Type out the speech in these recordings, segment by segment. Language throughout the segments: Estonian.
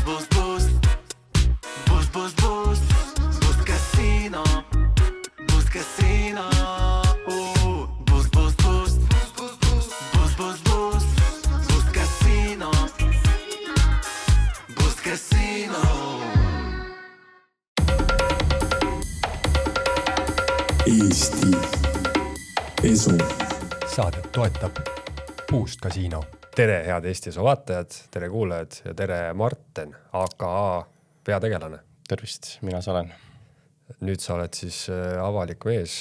Boost, boost. Boost, boost, boost. Boost Casino. Boost Casino. Boost, boost, boost. Boost, boost, boost. Boost Casino. Boost Casino. Eesti Esu. Saadet toetab Boost Casino. Tere head Eesti Esu vaatajad, tere kuulajad ja tere Marten, aka peategelane. Tervist, mina sa olen. Nüüd sa oled siis avalik mees.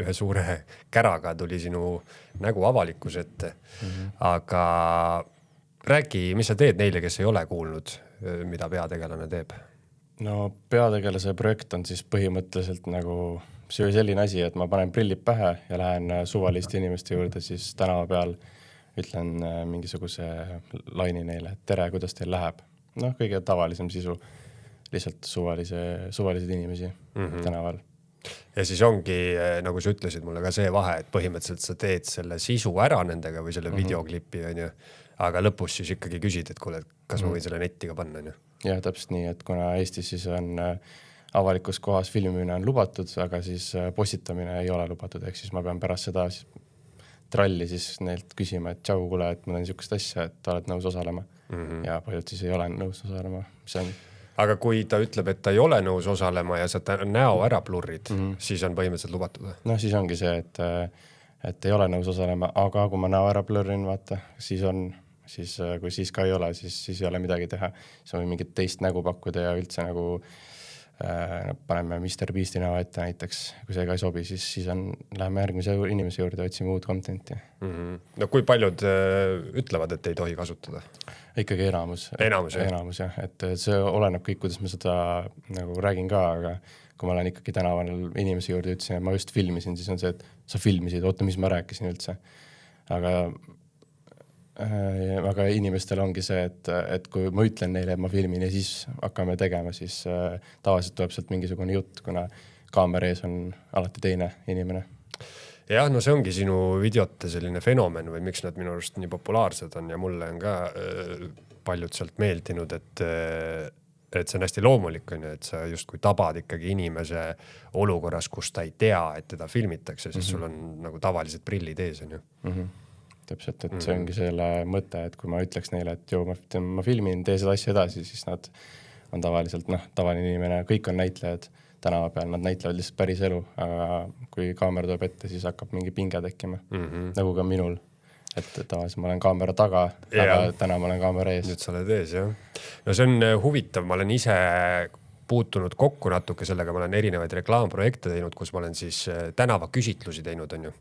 Ühe suure käraga tuli sinu nägu avalikus ette. Aga räägi, mis sa teed neile, kes ei ole kuulnud, mida peategelane teeb? No peategelase projekt on siis põhimõtteliselt nagu selline asi, et ma panen prillid pähe ja lähen suvaliste inimeste juurde siis tänava peal, ütlen mingisuguse laini neile, et tere, kuidas teil läheb. Noh, kõige tavalisem sisu, lihtsalt suvalised inimesi tänaval. Ja siis ongi, nagu sa ütlesid mulle ka see vahe, et põhimõtteliselt sa teed selle sisu ära nendega või selle videoklipi, on ju. Aga lõpus siis ikkagi küsid, et kuule, kas ma võin selle netti ka panna, on ju? Jah, täpselt nii, et kuna Eestis siis on avalikus kohas filmimine on lubatud, aga siis postitamine ei ole lubatud, ehk siis ma pean pärast seda tralli siis neilt küsima, et tšau, kuule, et ma teen niisugust asja, et oled nõus osalema. Ja paljud siis ei ole nõus osalema. Aga kui ta ütleb, et ta ei ole nõus osalema ja sa näo ära plurrid, siis on põhimõtteliselt lubatud? No siis ongi see, et ei ole nõus osalema, aga kui ma näo ära plurrin, vaata, kui siis ka ei ole, siis ei ole midagi teha. Siis on mingit teist nägu pakkuda ja üldse nagu paneme Mr. Beasti näo ette näiteks. Kui see ka ei sobi, siis läheme järgmise inimese juurde, otsime uut contenti. No kui paljud ütlevad, et ei tohi kasutada? Ikkagi enamus, jah. Et see oleneb kõik, kuidas ma seda nagu räägin ka, aga kui ma olen ikkagi tänaval inimese juurde ütlesin, et ma just filmisin, siis on see, et sa filmisid, oota, mis ma rääkisin üldse. Aga inimestel ongi see, et kui ma ütlen neile, et ma filmin ja siis hakkame tegema, siis tavaliselt tuleb sealt mingisugune jutt, kuna kaamera ees on alati teine inimene. Jah, no see ongi sinu videote selline fenomen või miks nad minu arust nii populaarsed on ja mulle on ka paljud sealt meeldinud, et see on hästi loomulik, et sa justkui tabad ikkagi inimese olukorras, kus ta ei tea, et teda filmitakse, sest sul on nagu tavalised prillid ees, on ju. Täpselt, et see ongi selle mõte, et kui ma ütleks neile, et ma filmin, tee seda asja edasi, siis nad on tavaliselt, tavaline inimene, kõik on näitlejad tänava peal, nad näitlevad lihtsalt päris elu, aga kui kaamera tuleb ette, siis hakkab mingi pinge tekkima, nagu ka minul. Et tavaliselt ma olen kaamera taga, aga täna ma olen kaamera ees. Nüüd sa oled ees, jah. No see on huvitav, ma olen ise puutunud kokku natuke sellega, ma olen erinevaid reklaamprojekte teinud, kus ma olen siis tänava küsitlusi teinud, on ju.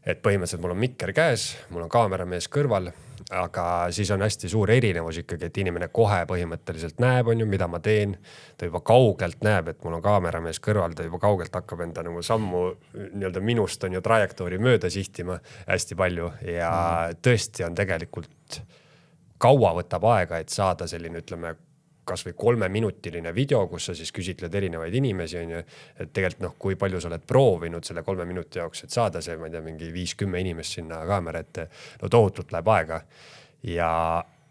Et põhimõtteliselt mul on mikker käes, mul on kaameramees kõrval, aga siis on hästi suur erinevus ikkagi, et inimene kohe põhimõtteliselt näeb, on ju, mida ma teen. Ta juba kaugelt näeb, et mul on kaameramees kõrval, ta juba kaugelt hakkab enda nagu sammu nii-öelda minust on ju trajektoori mööda sihtima hästi palju ja tõesti on tegelikult kaua võtab aega, et saada selline, ütleme, kas või 3-minutiline video, kus sa siis küsitled erinevaid inimesi, on ju, et tegelikult kui palju sa oled proovinud selle 3 minuti jaoks, et saada see, ma ei tea, mingi 5-10 inimest sinna kaamera ette, no tohutult läheb aega ja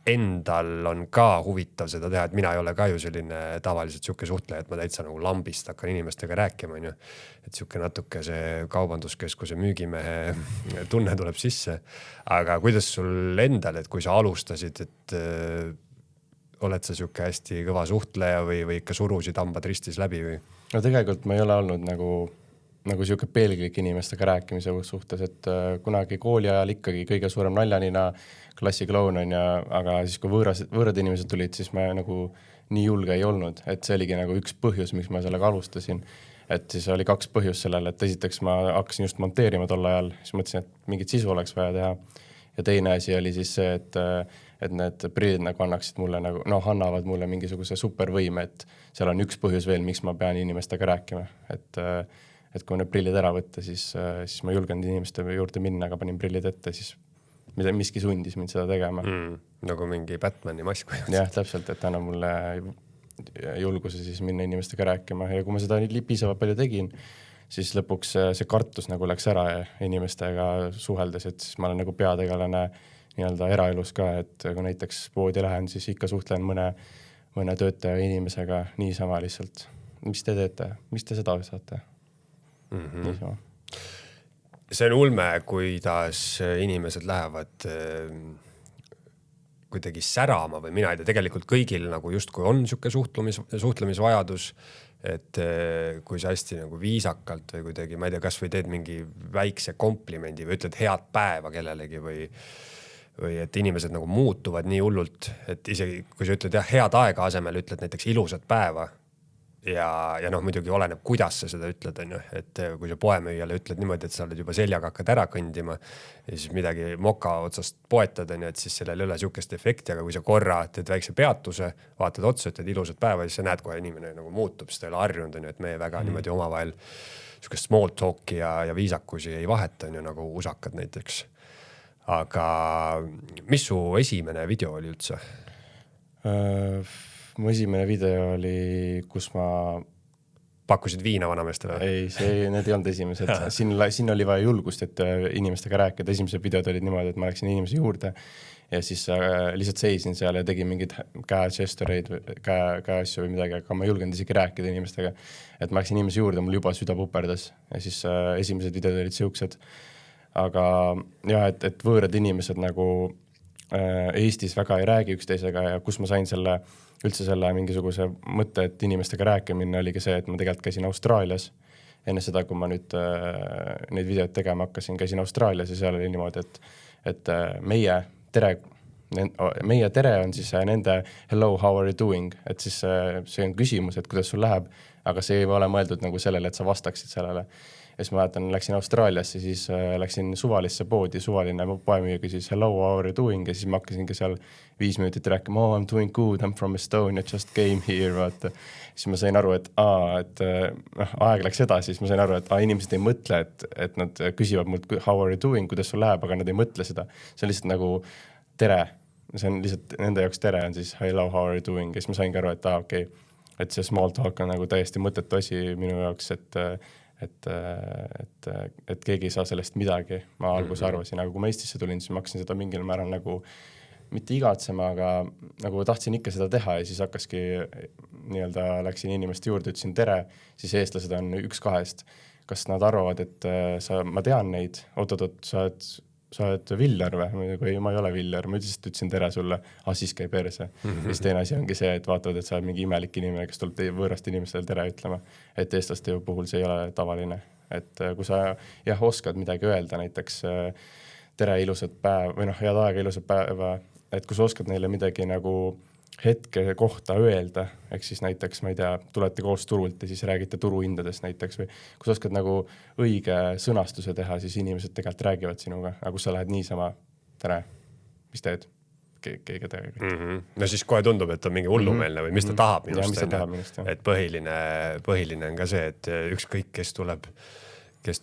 endal on ka huvitav seda teha, et mina ei ole ka ju selline tavaliselt siuke suhtleja, et ma täitsa nagu lambist hakkan inimestega rääkima, on ju, et siuke natuke see kaubanduskeskuse müügimehe tunne tuleb sisse, aga kuidas sul endal, et kui sa alustasid, et oled sa siuke hästi kõva suhtleja või ikka surusid hambad ristis läbi või? No tegelikult ma ei ole olnud nagu siuke pelglik inimestega rääkimise suhtes, et kunagi kooli ajal ikkagi kõige suurem naljanina klassikloun on ja, aga siis kui võõrad inimesed tulid, siis ma nagu nii julge ei olnud, et see oligi nagu üks põhjus, miks ma sellega alustasin. Et siis oli 2 põhjus sellele, et esiteks ma hakkasin just monteerima tol ajal, siis mõtlesin, et mingit sisu oleks vaja teha. Ja teine asi oli siis see, et need prillid nagu annaksid mulle nagu, annavad mulle mingisuguse supervõime, et seal on üks põhjus veel, miks ma pean inimestega rääkima. Et kui need prillid ära võtta, siis ma julgen inimeste juurde minna, aga panin prillid ette, siis miski sundis mind seda tegema. Nagu mingi Batmani mask või? Jah, täpselt, et annab mulle julguse siis minna inimestega rääkima ja kui ma seda piisavalt palju tegin, siis lõpuks see kartus nagu läks ära inimestega suheldes, et siis ma olen nagu peategelane nii-öelda eraelus ka, et kui näiteks poodi lähen, siis ikka suhtlen mõne töötaja inimesega niisama lihtsalt. Mis te teete? Mis te seda saate? Niisama. See on ulme, kuidas inimesed lähevad kuidagi särama või mina ei tea, tegelikult kõigil nagu justkui on siuke suhtlemisvajadus, et kui sa hästi nagu viisakalt või kuidagi, ma ei tea, kas või teed mingi väikse komplimendi või ütled head päeva kellelegi või et inimesed nagu muutuvad nii hullult, et isegi kui sa ütled head aega asemel, ütled näiteks ilusat päeva ja noh, muidugi oleneb, kuidas sa seda ütled, on ju, et kui sa poemüüjale ütled niimoodi, et sa oled juba seljaga hakkad ära kõndima ja siis midagi moka otsast poetad, on ju, et siis sellel ei ole siukest efekti, aga kui sa korra teed väikse peatuse, vaatad otsa, ütled ilusat päeva, siis sa näed kohe inimene nagu muutub, sest ta ei ole harjunud, on ju, et meie väga niimoodi omavahel siukest small talk'i ja viisakusi ei vaheta, on ju, nagu usakad näiteks. Aga mis su esimene video oli üldse? Mu esimene video oli, kus ma pakkusid viina vanameestele? Ei, need ei olnud esimesed. Siin oli vaja julgust, et inimestega rääkida. Esimesed videod olid niimoodi, et ma läksin inimese juurde ja siis lihtsalt seisin seal ja tegin mingid käe-gestoreid, käe-asju või midagi, aga ma ei julgenud isegi rääkida inimestega. Et ma läksin inimese juurde, mul juba süda puperdas ja siis esimesed videod olid siuksed. Aga jah, et võõrad inimesed nagu Eestis väga ei räägi üksteisega ja kus ma sain üldse selle mingisuguse mõtte, et inimestega rääkimine oligi see, et ma tegelikult käisin Austraalias. Enne seda, kui ma nüüd neid videoid tegema hakkasin, käisin Austraalias ja seal oli niimoodi, et meie tere on siis nende hello, how are you doing? Et siis see on küsimus, et kuidas sul läheb, aga see ei ole mõeldud nagu sellele, et sa vastaksid sellele. Ja siis ma vaatan, läksin Austraaliasse, siis läksin suvalisse poodi, suvaline poemüügi siis hello, how are you doing? Ja siis ma hakkasingi seal 5 minutit rääkima, I'm doing good, I'm from Estonia, just came here. Vaata. Siis ma sain aru, et aeg läks edasi, siis ma sain aru, et inimesed ei mõtle, et nad küsivad mult, how are you doing, kuidas sul läheb, aga nad ei mõtle seda. See on lihtsalt nagu tere. See on lihtsalt nende jaoks tere on siis hello, how are you doing? Ja siis ma saingi aru, et okei, et see small talk on nagu täiesti mõttetu asi minu jaoks, et keegi ei saa sellest midagi. Ma alguses arvasin, aga kui ma Eestisse tulin, siis ma hakkasin seda mingil määral nagu mitte igatsema, aga nagu tahtsin ikka seda teha ja siis hakkaski nii-öelda läksin inimeste juurde, ütlesin tere, siis eestlased on 1-2. Kas nad arvavad, et ma tean neid, sa oled Viljar või? Kui ma ei ole Viljar, ma ütlesin tere sulle, siis käi perse. Ja siis teine asi ongi see, et vaatavad, et sa oled mingi imelik inimene, kes tuleb võõrast inimestele tere ütlema. Et eestlaste puhul see ei ole tavaline. Et kui sa oskad midagi öelda, näiteks tere ilusat päeva või head aega ilusat päeva, et kui sa oskad neile midagi nagu hetke kohta öelda, ehk siis näiteks, ma ei tea, tulete koos turult ja siis räägite turuhindadest näiteks või kui sa oskad nagu õige sõnastuse teha, siis inimesed tegelikult räägivad sinuga, aga kui sa lähed niisama, tere, mis teed? Keegi tegelikult. No siis kohe tundub, et on mingi hullumeelne või mis ta tahab minust. Et põhiline on ka see, et ükskõik, kes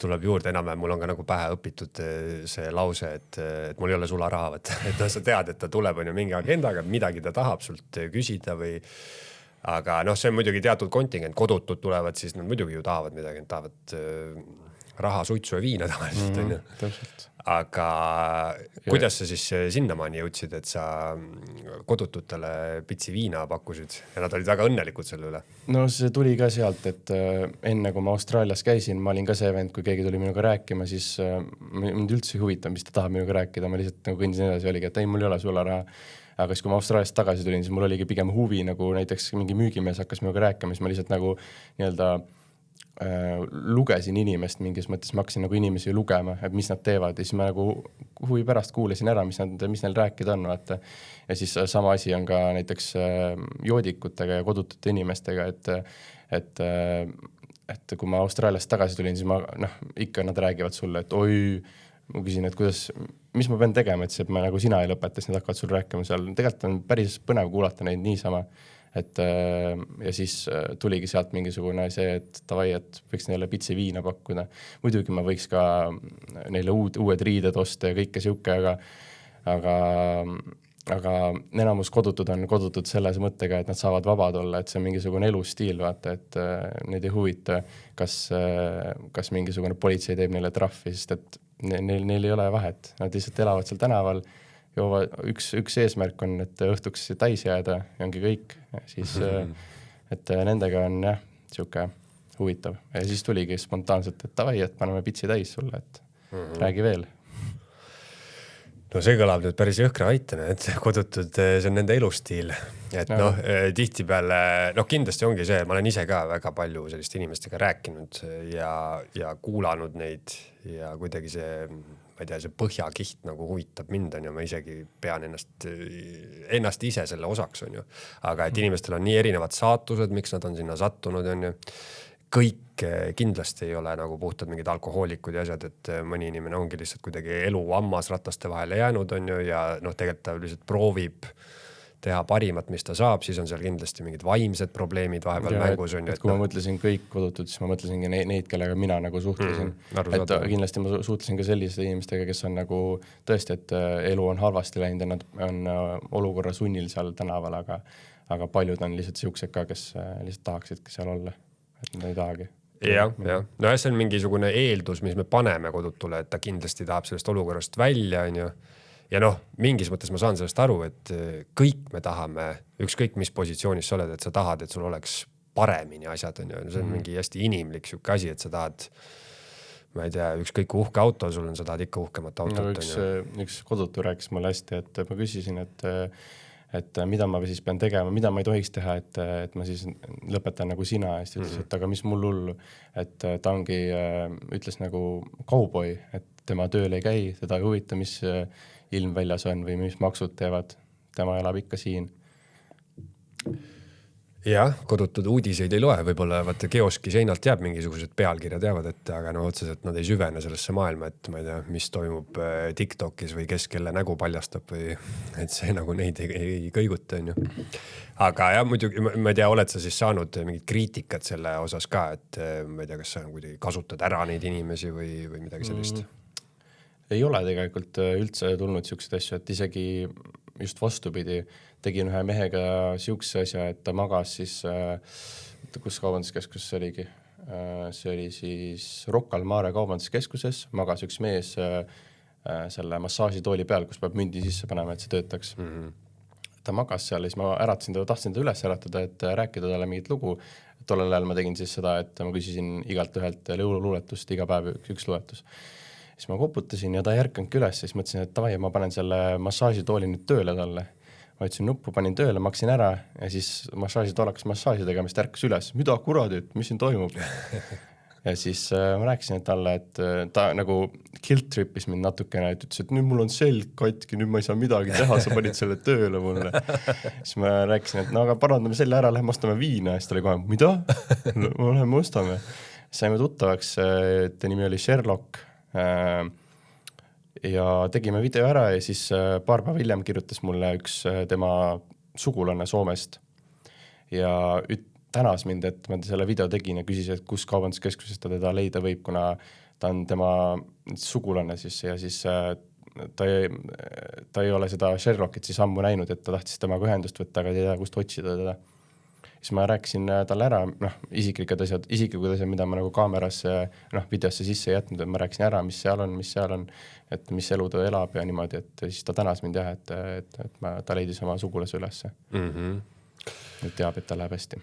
tuleb juurde enam-vähem, mul on ka nagu pähe õpitud see lause, et mul ei ole sularaha, et sa tead, et ta tuleb on ju mingi agendaga, midagi ta tahab sult küsida või aga see on muidugi teatud kontingent, kodutud tulevad, siis nad muidugi ju tahavad midagi, nad tahavad raha, suitsu ja viina tavaliselt on ju. Täpselt. Aga kuidas sa siis sinnamaani jõudsid, et sa kodututele pitsi viina pakkusid ja nad olid väga õnnelikud selle üle? No see tuli ka sealt, et enne kui ma Austraalias käisin, ma olin ka see vend, kui keegi tuli minuga rääkima, siis mind üldse ei huvita, mis ta tahab minuga rääkida, ma lihtsalt nagu kõndisin edasi, oligi, et ei, mul ei ole sularaha. Aga siis kui ma Austraaliast tagasi tulin, siis mul oligi pigem huvi, nagu näiteks mingi müügimees hakkas minuga rääkima, siis ma lihtsalt nagu nii-öelda lugesin inimest mingis mõttes, ma hakkasin nagu inimesi lugema, et mis nad teevad ja siis ma nagu huvi pärast kuulasin ära, mis neil rääkida on. Vaata. Ja siis sama asi on ka näiteks joodikutega ja kodutute inimestega, et kui ma Austraaliast tagasi tulin, siis ikka nad räägivad sulle, et oi, ma küsin, et mis ma pean tegema, et ma nagu sina ei lõpeta, siis nad hakkavad sul rääkima seal. Tegelikult on päris põnev kuulata neid niisama. Ja siis tuligi sealt mingisugune see, et tavai, et võiks neile pitsi viina pakkuda. Muidugi ma võiks ka neile uued riided osta ja kõike siuke, aga enamus kodutud on kodutud selles mõttega, et nad saavad vabad olla, et see on mingisugune elustiil, vaata, et neid ei huvita, kas mingisugune politsei teeb neile trahvi, sest et neil ei ole vahet. Nad lihtsalt elavad seal tänaval üks eesmärk on, et õhtuks täis jääda ja ongi kõik. Siis, et nendega on jah, siuke huvitav. Ja siis tuligi spontaanselt, et davai, et paneme pitsi täis sulle, et räägi veel. No see kõlab nüüd päris jõhkra aitena, et kodutud, see on nende elustiil. Et tihtipeale, kindlasti ongi see, ma olen ise ka väga palju sellist inimestega rääkinud ja kuulanud neid ja kuidagi see, ma ei tea, see põhjakiht nagu huvitab mind on ja ma isegi pean ennast ise selle osaks on ju. Aga et inimestel on nii erinevad saatused, miks nad on sinna sattunud on ju. Kõik kindlasti ei ole nagu puhtad mingid alkohoolikud ja asjad, et mõni inimene ongi lihtsalt kuidagi elu ammas rataste vahele jäänud on ju ja tegelikult ta lihtsalt proovib teha parimat, mis ta saab, siis on seal kindlasti mingid vaimsed probleemid vahepeal mängus on ju. Kui ma mõtlesin kõik kodutud, siis ma mõtlesingi neid, kellega mina nagu suhtlesin. Et kindlasti ma suhtlesin ka selliste inimestega, kes on nagu tõesti, et elu on halvasti läinud ja nad on olukorra sunnil seal tänaval, aga paljud on lihtsalt siuksed ka, kes lihtsalt tahaksidki seal olla. Et nad ei tahagi. Jah. No see on mingisugune eeldus, mis me paneme kodutule, et ta kindlasti tahab sellest olukorrast välja, on ju. Ja mingis mõttes ma saan sellest aru, et kõik me tahame, ükskõik mis positsioonis sa oled, et sa tahad, et sul oleks paremini asjad, on ju. See on mingi hästi inimlik siuke asi, et sa tahad, ma ei tea, ükskõik uhke auto sul on, sa tahad ikka uhkemat autot. Üks kodutu rääkis mulle hästi, et ma küsisin, et mida ma siis pean tegema, mida ma ei tohiks teha, et ma siis lõpetan nagu sina ja siis ütles, et aga mis mul hullu, et ta ongi, ütles nagu kauboi, et tema tööl ei käi, teda ei huvita, mis ilm väljas on või mis maksud teevad, tema elab ikka siin. Jah, kodutud uudiseid ei loe, võib-olla vaata kioski seinalt jääb mingisugused pealkirjad jäävad ette, aga otseselt nad ei süvene sellesse maailma, et ma ei tea, mis toimub TikTokis või kes kelle nägu paljastab või et see nagu neid ei kõiguta, on ju. Aga jah, muidugi, ma ei tea, oled sa siis saanud mingit kriitikat selle osas ka, et ma ei tea, kas sa kuidagi kasutad ära neid inimesi või midagi sellist? Ei ole tegelikult üldse tulnud siukseid asju, et isegi just vastupidi, tegin ühe mehega siukse asja, et ta magas siis, kus kaubanduskeskus see oligi? See oli siis Rocca al Mare kaubanduskeskuses, magas üks mees selle massaažitooli peal, kus peab mündi sisse panema, et see töötaks. Ta magas seal ja siis ma äratasin teda, tahtsin teda üles äratada, et rääkida talle mingit lugu. Tollel ajal ma tegin siis seda, et ma küsisin igalt ühelt luuletust, iga päev üks luuletus. Siis ma koputasin ja ta ei ärkanudki üles, siis mõtlesin, et davai, ma panen selle massaažitooli nüüd tööle talle. Ma ütlesin nuppu, panin tööle, maksin ära ja siis massaažitool hakkas massaaži tegema, siis ta ärkas üles. Mida kuradit, mis siin toimub? Ja siis ma rääkisin talle, et ta nagu guilt trippis mind natukene, et ütles, et nüüd mul on selg katki, nüüd ma ei saa midagi teha, sa panid selle tööle mulle. Siis ma rääkisin, et no aga parandame selle ära, lähme ostame viina. Ja siis ta oli kohe, mida? Läheme ostame. Saime tuttavaks, ta nimi oli Sherlock. Ja tegime video ära ja siis paar päeva hiljem kirjutas mulle üks tema sugulane Soomest ja tänas mind, et ma selle video tegin ja küsis, et kus kaubanduskeskuses ta teda leida võib, kuna ta on tema sugulane siis ja siis ta ei ole seda Sherlockit siis ammu näinud, et ta tahtis temaga ühendust võtta, aga ei tea, kust otsida teda. Siis ma rääkisin talle ära isiklikud asjad, mida ma nagu kaamerasse, videosse sisse ei jätnud, et ma rääkisin ära, mis seal on, et mis elu ta elab ja niimoodi, et siis ta tänas mind jah, et ta leidis oma sugulase ülesse. Et teab, et ta läheb hästi.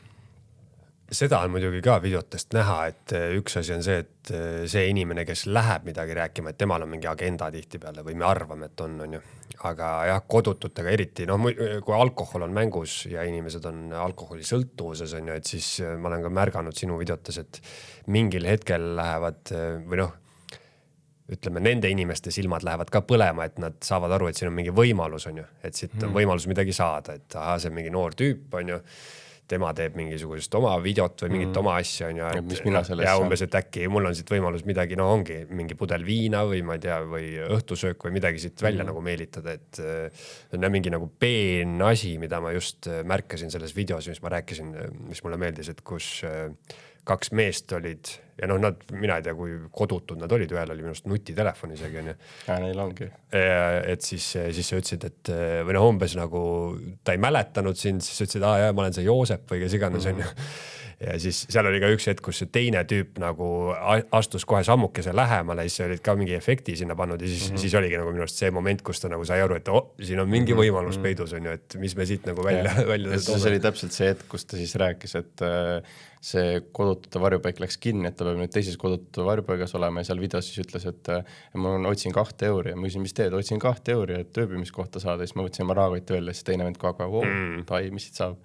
Seda on muidugi ka videotest näha, et üks asi on see, et see inimene, kes läheb midagi rääkima, et temal on mingi agenda tihtipeale või me arvame, et on ju. Aga jah, kodututega eriti, kui alkohol on mängus ja inimesed on alkoholi sõltuvuses, on ju, et siis ma olen ka märganud sinu videotes, et mingil hetkel lähevad või ütleme, nende inimeste silmad lähevad ka põlema, et nad saavad aru, et siin on mingi võimalus, on ju, et siit on võimalus midagi saada, et see on mingi noor tüüp, on ju, tema teeb mingisugust oma videot või mingit oma asja, on ju, ja umbes, et äkki mul on siit võimalus midagi, ongi mingi pudel viina või ma ei tea, või õhtusöök või midagi siit välja nagu meelitada, et on mingi nagu peen asi, mida ma just märkasin selles videos, mis ma rääkisin, mis mulle meeldis, et kus kaks meest olid ja mina ei tea, kui kodutud nad olid, ühel oli minust nutitelefon isegi, on ju. Ja neil ongi. Et siis sa ütlesid, et või umbes nagu ta ei mäletanud sind, siis ütlesid, ma olen see Joosep või kes iganes, on ju. ja siis seal oli ka üks hetk, kus see teine tüüp nagu astus kohe sammukese lähemale, siis olid ka mingi efekti sinna pannud ja siis oligi nagu minu arust see moment, kus ta nagu sai aru, et siin on mingi võimalus peidus on ju, et mis me siit nagu välja see oli täpselt see hetk, kus ta siis rääkis, et see kodutute varjupaik läks kinni, et ta peab nüüd teises kodutute varjupaigas olema ja seal videos siis ütles, et ma otsin 2 euri ja ma küsin, mis teed, otsin 2 euri, et ööbimiskohta saada, siis ma võtsin oma rahakotti välja, siis teine vend kogu aeg, tai, mis siit saab.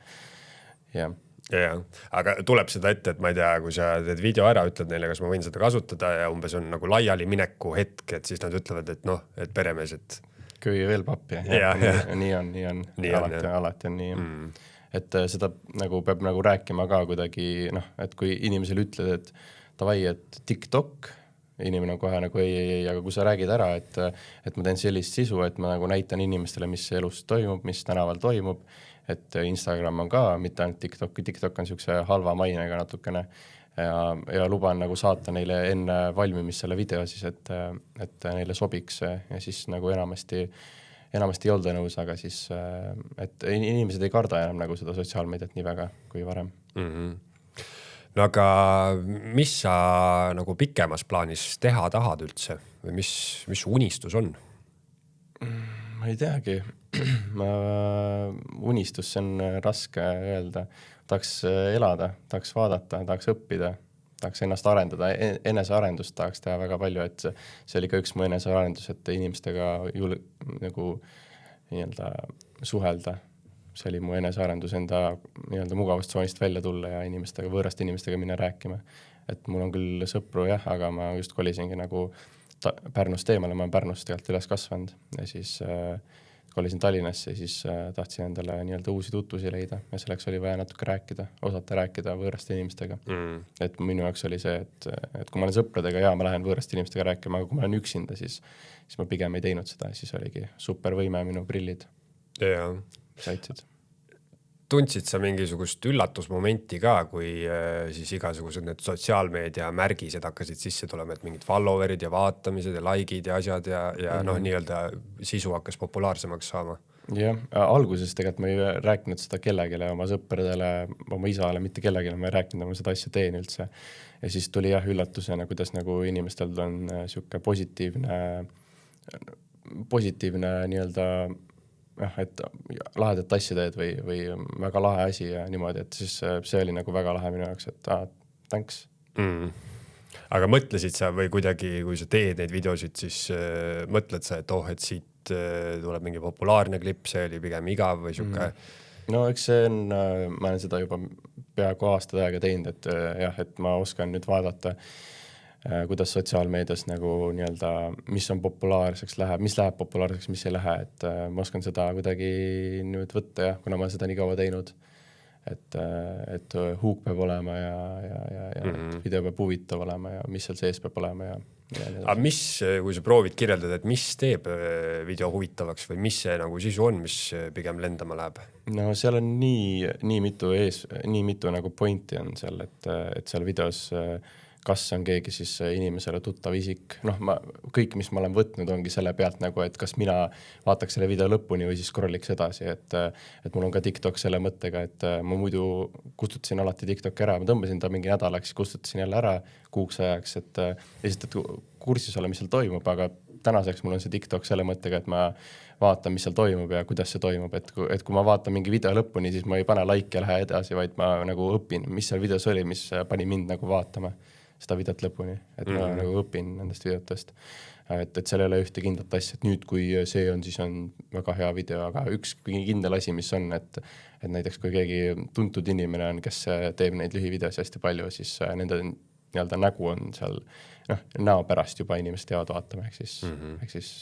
Jah. Ja, aga tuleb seda ette, et ma ei tea, kui sa teed video ära, ütled neile, kas ma võin seda kasutada ja umbes on nagu laiali mineku hetk, et siis nad ütlevad, et noh, et peremees, et köi veel pappi. Nii on. Alati on nii. Et seda nagu peab nagu rääkima ka kuidagi, noh, et kui inimesele ütled, et davai, et TikTok, inimene on kohe nagu ei, aga kui sa räägid ära, et ma teen sellist sisu, et ma nagu näitan inimestele, mis elus toimub, mis tänaval toimub, et Instagram on ka, mitte ainult TikTok on siukse halva mainega natukene ja luban nagu saata neile enne valmimist selle video siis, et neile sobiks ja siis nagu enamasti ei olda nõus, aga siis, et inimesed ei karda enam nagu seda sotsiaalmeediat nii väga kui varem. No aga mis sa nagu pikemas plaanis teha tahad üldse või mis unistus on? Ma ei teagi. Unistus, see on raske öelda. Tahaks elada, tahaks vaadata, tahaks õppida, tahaks ennast arendada, enesearendust tahaks teha väga palju, et see oli ka üks mu enesearendus, et inimestega nagu nii-öelda suhelda. See oli mu enesearendus enda nii-öelda mugavustsoonist välja tulla ja inimestega, võõraste inimestega minna rääkima. Et mul on küll sõpru jah, aga ma just kolisingi nagu Pärnust eemale, ma olen Pärnust tegelikult üles kasvanud ja siis kolisin Tallinnasse ja siis tahtsin endale nii-öelda uusi tutvusi leida ja selleks oli vaja natuke osata rääkida võõraste inimestega. Et minu jaoks oli see, et kui ma olen sõpradega ja ma lähen võõraste inimestega rääkima, aga kui ma olen üksinda, siis ma pigem ei teinud seda, siis oligi super võime minu prillid. Ja. Saitsid. Tundsid sa mingisugust üllatusmomenti ka, kui siis igasugused need sotsiaalmeedia märgised hakkasid sisse tulema, et mingid followerid ja vaatamised ja like'id ja asjad ja noh, nii-öelda sisu hakkas populaarsemaks saama? Jah, alguses tegelikult ma ei rääkinud seda kellegile, oma sõpradele, oma isale, mitte kellegile, ma ei rääkinud, ma seda asja teen üldse. Ja siis tuli jah üllatusena, kuidas nagu inimestel on siuke positiivne nii-öelda et lahedat asja teed või väga lahe asi ja niimoodi, et siis see oli nagu väga lahe minu jaoks, et thanks. Aga mõtlesid sa või kuidagi, kui sa teed neid videosid, siis mõtled sa, et siit tuleb mingi populaarne klipp, see oli pigem igav või siuke? No eks see on, ma olen seda juba peaaegu aasta aega teinud, et jah, et ma oskan nüüd vaadata, kuidas sotsiaalmeedias nagu nii-öelda, mis on populaarseks läheb, mis läheb populaarseks, mis ei lähe, et ma oskan seda kuidagi nüüd võtta ja kuna ma seda nii kaua teinud, et huuk peab olema ja video peab huvitav olema ja mis seal sees peab olema ja aga mis, kui sa proovid kirjeldada, et mis teeb video huvitavaks või mis see nagu sisu on, mis pigem lendama läheb? No seal on nii mitu nagu pointi on seal, et seal videos kas on keegi siis inimesele tuttav isik. Noh, kõik, mis ma olen võtnud, ongi selle pealt nagu, et kas mina vaataks selle video lõpuni või siis scrolliks edasi. Et mul on ka TikTok selle mõttega, et ma muidu kustutasin alati TikTok ära. Ma tõmbasin ta mingi nädalaks, kustutasin jälle ära kuuks ajaks, et esitad kursis ole, mis seal toimub, aga tänaseks mul on see TikTok selle mõttega, et ma vaatan, mis seal toimub ja kuidas see toimub. Et kui ma vaatan mingi video lõpuni, siis ma ei pane like ja lähe edasi, vaid ma nagu õpin, mis seal videos oli, mis pani mind nagu vaatama seda videot lõpuni, et ma nagu õpin nendest videotest. Et seal ei ole ühte kindlat asja, et nüüd kui see on, siis on väga hea video, aga üks kindel asi, mis on, et näiteks kui keegi tuntud inimene on, kes teeb neid lühivideosi hästi palju, siis nende nii-öelda nägu on seal, näo pärast juba inimesed teavad vaatama, ehk siis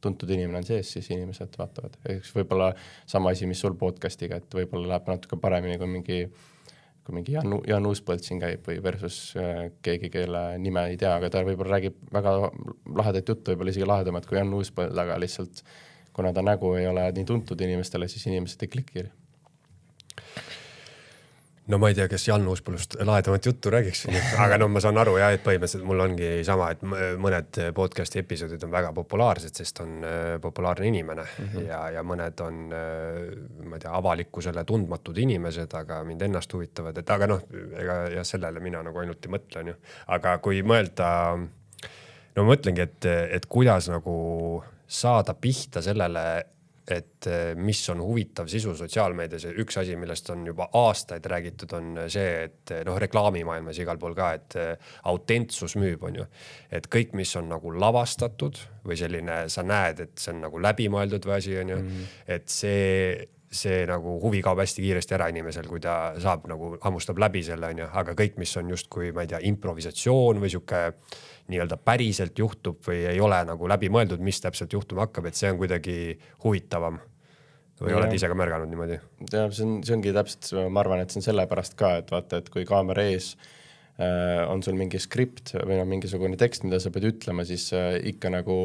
tuntud inimene on sees, siis inimesed vaatavad. Võib-olla sama asi, mis sul podcastiga, et võib-olla läheb natuke paremini kui mingi Jan Uuspõld siin käib või versus keegi, kelle nime ei tea, aga ta võib-olla räägib väga lahedat juttu, võib-olla isegi lahedamat kui Jan Uuspõld, aga lihtsalt kuna ta nägu ei ole nii tuntud inimestele, siis inimesed ei kliki. no ma ei tea, kes Jan Uuspõllust lahedamat juttu räägiks, aga no ma saan aru jah, et põhimõtteliselt mul ongi sama, et mõned podcasti episoodid on väga populaarsed, sest on populaarne inimene ja mõned on, ma ei tea, avalikkusele tundmatud inimesed, aga mind ennast huvitavad, et aga noh, ega ja sellele mina nagu ainult ei mõtlen ju. Aga kui mõelda, no ma mõtlengi, et kuidas nagu saada pihta sellele, et mis on huvitav sisu sotsiaalmeedias ja üks asi, millest on juba aastaid räägitud, on see, et noh, reklaamimaailmas igal pool ka, et autentsus müüb, on ju. Et kõik, mis on nagu lavastatud või selline, sa näed, et see on nagu läbimõeldud või asi, on ju, et see nagu huvi kaob hästi kiiresti ära inimesel, kui ta saab nagu hammustab läbi selle, on ju, aga kõik, mis on justkui, ma ei tea, improvisatsioon või siuke nii-öelda päriselt juhtub või ei ole nagu läbi mõeldud, mis täpselt juhtuma hakkab, et see on kuidagi huvitavam. Või oled ise ka märganud niimoodi? Ja, see ongi täpselt, ma arvan, et see on sellepärast ka, et vaata, et kui kaamera ees on sul mingi skript või mingisugune tekst, mida sa pead ütlema, siis ikka nagu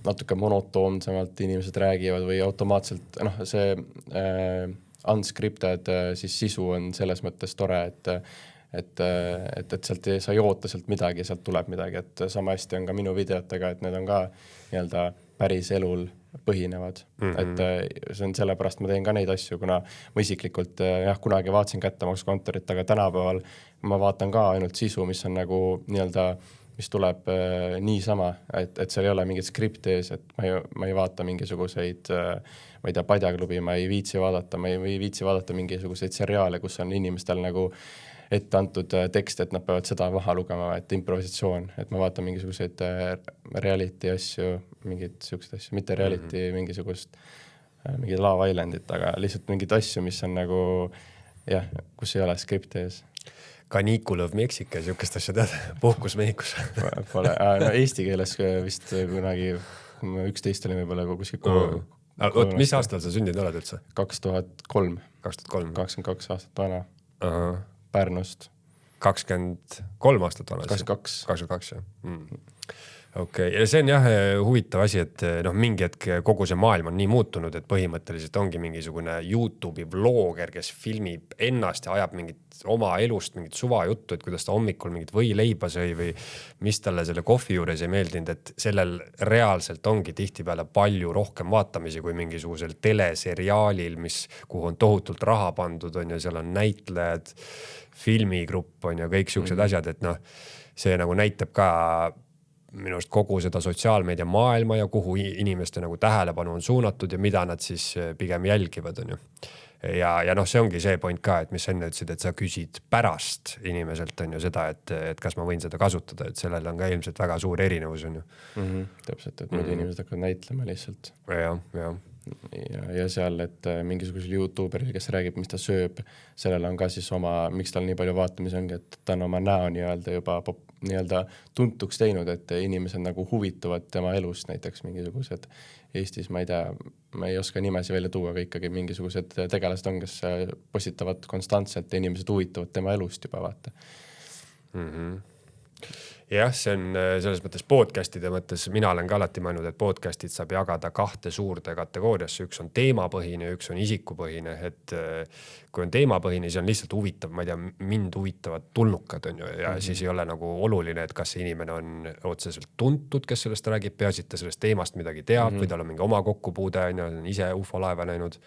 natuke monotoonsemalt inimesed räägivad või automaatselt, see unscripted siis sisu on selles mõttes tore, et sealt sa ei oota sealt midagi, sealt tuleb midagi, et sama hästi on ka minu videotega, et need on ka nii-öelda päris elul põhinevad. Et see on sellepärast, ma teen ka neid asju, kuna ma isiklikult kunagi vaatasin kättemaksukontorit, aga tänapäeval ma vaatan ka ainult sisu, mis on nagu nii-öelda, mis tuleb niisama, et seal ei ole mingit skripti ees, et ma ei vaata mingisuguseid, ma ei tea, Padjaklubi, ma ei viitsi vaadata mingisuguseid seriaale, kus on inimestel nagu ette antud tekst, et nad peavad seda maha lugema, et improvisatsioon, et ma vaatan mingisuguseid reality asju, mingid siuksed asju, mitte reality mingisugust, mingid Love Islandit, aga lihtsalt mingid asju, mis on nagu, jah, kus ei ole skripti ees. Kanikulov Meksika ja siukest asja tead, puhkus Mehhikus. Pole, eesti keeles vist kunagi 11 oli võib-olla kuskil mis aastal sa sündinud oled üldse? 2003. 22 aastat vana. Pärnust. 23 aastat vana? 22, jah. Okay. Ja see on jah huvitav asi, et mingi hetk kogu see maailm on nii muutunud, et põhimõtteliselt ongi mingisugune YouTube'i vlogger, kes filmib ennast ja ajab mingit oma elust, mingit suva juttu, et kuidas ta hommikul mingit võileiba sõi või mis talle selle kohvi juures ei meeldinud, et sellel reaalselt ongi tihtipeale palju rohkem vaatamisi kui mingisugusel teleseriaalil, kuhu on tohutult raha pandud, on ja seal on näitlejad, filmigrupp on ja kõik siuksed asjad, et see nagu näitab ka minu arust kogu seda sotsiaalmeedia maailma ja kuhu inimeste nagu tähelepanu on suunatud ja mida nad siis pigem jälgivad, on ju. Ja see ongi see point ka, et mis enne ütlesid, et sa küsid pärast inimeselt on ju seda, et kas ma võin seda kasutada, et sellel on ka ilmselt väga suur erinevus, on ju. Täpselt, et muidu inimesed hakkavad näitlema lihtsalt. Ja seal, et mingisugusel YouTuberil, kes räägib, mis ta sööb, sellel on ka siis miks tal nii palju vaatamise ongi, et ta on oma näo nii-öelda juba tuntuks teinud, et inimesed nagu huvituvad tema elust, näiteks mingisugused Eestis, ma ei tea, ma ei oska nimesi välja tuua, aga ikkagi mingisugused tegelased on, kes postitavad konstantselt ja inimesed huvituvad tema elust juba, vaata. Jah, see on selles mõttes podcastide mõttes, mina olen ka alati mõelnud, et podcastid saab jagada 2 suurde kategooriasse, üks on teemapõhine ja üks on isikupõhine, et kui on teemapõhine, siis on lihtsalt huvitav, ma ei tea, mind huvitavad tulnukad on ju ja siis ei ole nagu oluline, et kas see inimene on otseselt tuntud, kes sellest räägib, peaasi, et ta sellest teemast midagi teab või tal on mingi oma kokkupuude, on ju, on ise UFO-laeva näinud.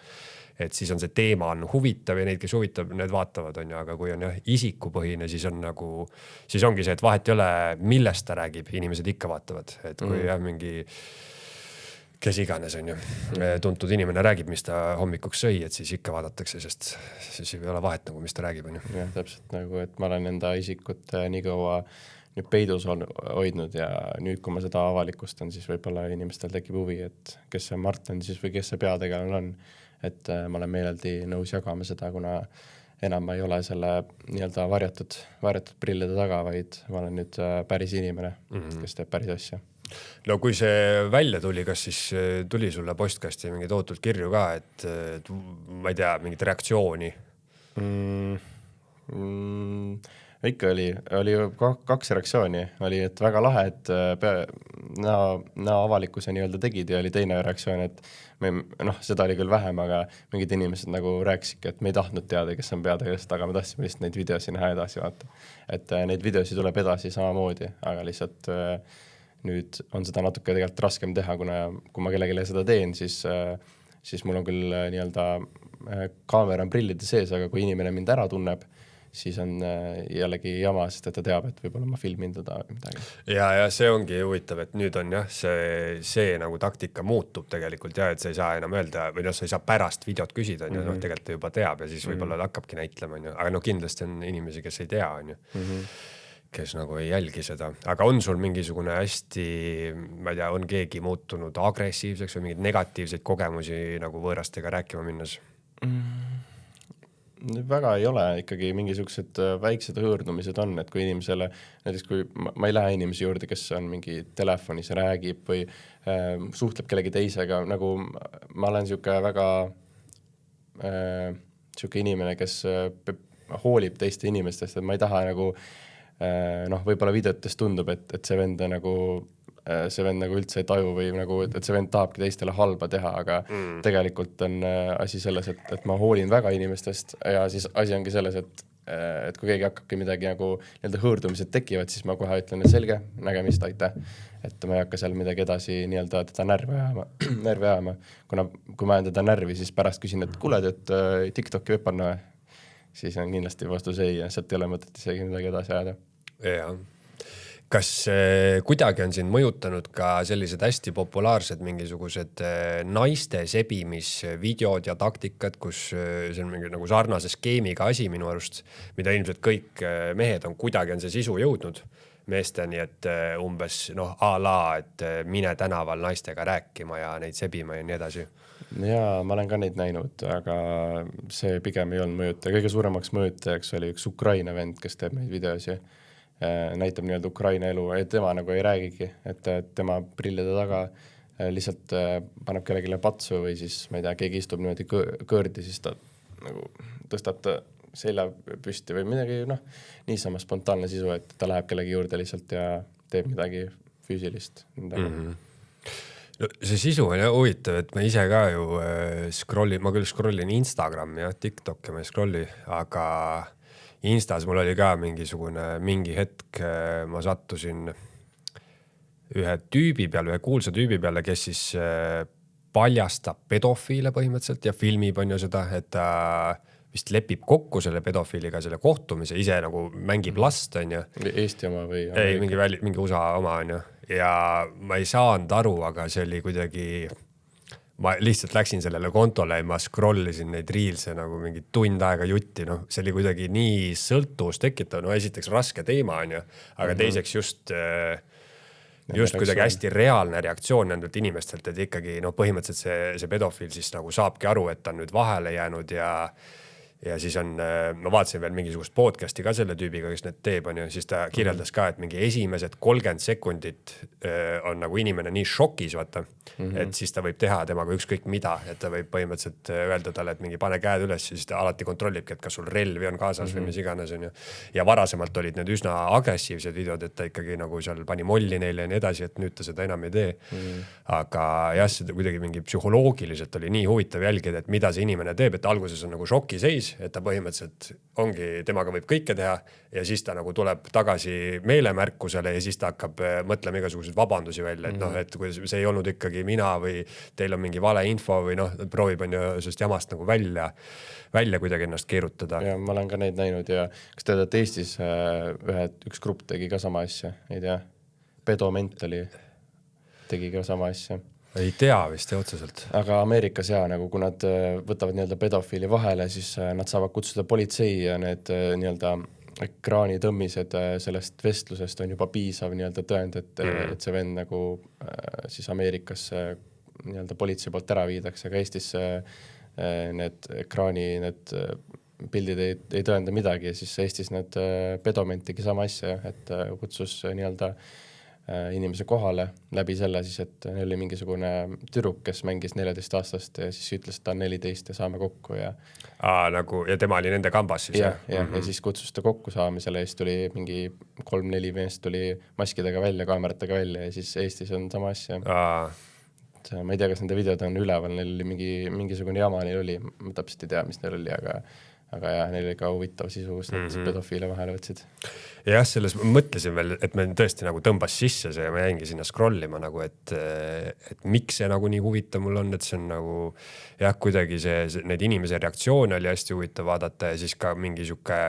Et siis on see teema on huvitav ja neid, kes huvitab, need vaatavad, on ju, aga kui on isikupõhine, siis on nagu, siis ongi see, et vahet ei ole, millest ta räägib, inimesed ikka vaatavad, et kui mingi, kes iganes on ju, tuntud inimene räägib, mis ta hommikuks sõi, et siis ikka vaadatakse, sest siis ei ole vahet nagu, mis ta räägib, on ju. Jah, täpselt nagu, et ma olen enda isikut nii kaua nüüd peidus hoidnud ja nüüd, kui ma seda avalikustan, siis võib-olla inimestel tekib huvi, et kes see Mart on siis või kes see peategelane on. Et ma olen meeleldi nõus jagama seda, kuna enam ma ei ole selle nii-öelda varjatud prillide taga, vaid ma olen nüüd päris inimene, kes teeb päris asja. No kui see välja tuli, kas siis tuli sulle postkasti mingid ootult kirju ka, et ma ei tea, mingit reaktsiooni? ikka oli ju kaks reaktsiooni, oli, et väga lahe, et näo avalikkuse nii-öelda tegid ja oli teine reaktsioon, et seda oli küll vähem, aga mingid inimesed nagu rääkisidki, et me ei tahtnud teada, kes on peategelast, aga me tahtsime lihtsalt neid videosi näha edasi vaata. Et neid videosi tuleb edasi samamoodi, aga lihtsalt nüüd on seda natuke tegelikult raskem teha, kuna kui ma kellelegi seda teen, siis mul on küll nii-öelda kaamera on prillide sees, aga kui inimene mind ära tunneb, siis on jällegi jama, sest et ta teab, et võib-olla ma filmin teda või midagi. Ja see ongi huvitav, et nüüd on jah, see nagu taktika muutub tegelikult ja et sa ei saa enam öelda või sa ei saa pärast videot küsida, tegelikult ta juba teab ja siis võib-olla hakkabki näitlema, aga kindlasti on inimesi, kes ei tea, kes nagu ei jälgi seda, aga on sul mingisugune hästi, ma ei tea, on keegi muutunud agressiivseks või mingid negatiivseid kogemusi nagu võõrastega rääkima minnes? Väga ei ole, ikkagi mingisugused väiksed hõõrdumised on, et kui inimesele, näiteks kui ma ei lähe inimese juurde, kes on mingi telefonis räägib või suhtleb kellegi teisega, nagu ma olen siuke väga siuke inimene, kes hoolib teiste inimestest, et ma ei taha nagu võib-olla videotes tundub, et see vend nagu üldse ei taju või nagu, et see vend tahabki teistele halba teha, aga tegelikult on asi selles, et ma hoolin väga inimestest ja siis asi ongi selles, et kui keegi hakkabki midagi nagu nii-öelda hõõrdumised tekivad, siis ma kohe ütlen, et selge, nägemist, aitäh. Et ma ei hakka seal midagi edasi nii-öelda teda närvi ajama. Kuna kui ma ajan teda närvi, siis pärast küsin, et kuule, et TikToki võib panna, siis on kindlasti vastus ei ja sealt ei ole mõtet isegi midagi edasi ajada. Jaa. Kas kuidagi on siin mõjutanud ka sellised hästi populaarsed mingisugused naiste sebimisvideod ja taktikad, kus see on mingi nagu sarnase skeemiga asi minu arust, mida ilmselt kõik mehed on kuidagi on see sisu jõudnud meesteni, et umbes a la, et mine tänaval naistega rääkima ja neid sebima ja nii edasi. Jaa, ma olen ka neid näinud, aga see pigem ei olnud mõjutaja. Kõige suuremaks mõjutajaks oli üks Ukraina vend, kes teeb neid videosi. Näitab nii-öelda Ukraina elu, tema nagu ei räägigi, et tema prillide taga lihtsalt paneb kellegile patsu või siis, ma ei tea, keegi istub niimoodi kõõrdi, siis ta nagu tõstab ta selja püsti või midagi, niisama spontaanne sisu, et ta läheb kellegi juurde lihtsalt ja teeb midagi füüsilist. No, see sisu on huvitav, et ma ise ka ju ma küll scrollin Instagrami ja TikTok ja ma ei scrolli, aga Instas mul oli ka mingi hetk, ma sattusin ühe kuulsa tüübi peale, kes siis paljastab pedofiile põhimõtteliselt ja filmib on ju seda, et ta vist lepib kokku selle pedofiiliga selle kohtumise, ise nagu mängib last on ju. Eesti oma või? Ei, mingi USA oma on ju. Ja ma ei saanud aru, aga see oli kuidagi, ma lihtsalt läksin sellele kontole ja ma scrollisin neid reelse nagu mingi tund aega jutti, see oli kuidagi nii sõltuvust tekitav, esiteks raske teema on ju, aga teiseks just kuidagi hästi reaalne reaktsioon nendelt inimestelt, et ikkagi põhimõtteliselt see pedofiil siis nagu saabki aru, et ta on nüüd vahele jäänud ja siis on, ma vaatasin veel mingisugust podcasti ka selle tüübiga, kes need teeb on ju, siis ta kirjeldas ka, et mingi esimesed 30 sekundit on nagu inimene nii šokis, vaata, et siis ta võib teha temaga ükskõik mida, et ta võib põhimõtteliselt öelda talle, et mingi pane käed üles, siis ta alati kontrollibki, et kas sul relvi on kaasas või mis iganes on ju. Ja varasemalt olid need üsna agressiivsed videod, et ta ikkagi nagu seal pani molli neile ja nii edasi, et nüüd ta seda enam ei tee. Aga jah, see kuidagi mingi psühholoogiliselt oli nii huvitav jälgida, et mida see inimene teeb, et alguses on nagu šokiseis, et ta põhimõtteliselt ongi, temaga võib kõike teha ja siis ta nagu tuleb tagasi meelemärkusele ja siis ta hakkab mõtlema igasuguseid vabandusi välja, et et kui see ei olnud ikkagi mina või teil on mingi vale info või proovib on ju sellest jamast nagu välja kuidagi ennast keerutada. Ja ma olen ka neid näinud ja kas tead, et Eestis üks grupp tegi ka sama asja, ei tea, Pedomentali tegi ka sama asja. Ei tea vist otseselt. Aga Ameerikas nagu kui nad võtavad nii-öelda pedofiili vahele, siis nad saavad kutsuda politsei ja need nii-öelda ekraanitõmmised sellest vestlusest on juba piisav nii-öelda tõend, et see vend nagu siis Ameerikas nii-öelda politsei poolt ära viidakse, aga Eestis need need pildid ei tõenda midagi ja siis Eestis need Pedomenti tegi sama asja, et kutsus nii-öelda inimese kohale läbi selle siis, et neil oli mingisugune tüdruk, kes mängis 14-aastast ja siis ütles, et ta on 14 ja saame kokku ja nagu, ja tema oli nende kambas siis? Ja siis kutsus ta kokku saamisele ja siis tuli mingi 3-4 meest tuli maskidega välja, kaameratega välja ja siis Eestis on sama asja. Ma ei tea, kas nende videod on üleval, neil oli mingisugune jama neil oli, ma täpselt ei tea, mis neil oli, aga jah, neil oli ka huvitav sisu, kus nad pedofiile vahele võtsid. Jah, selles mõtlesin veel, et me tõesti nagu tõmbas sisse see ja ma jäingi sinna scrollima nagu, et miks see nagu nii huvitav mul on, et see on nagu jah, kuidagi need inimese reaktsioone oli hästi huvitav vaadata ja siis ka mingi siuke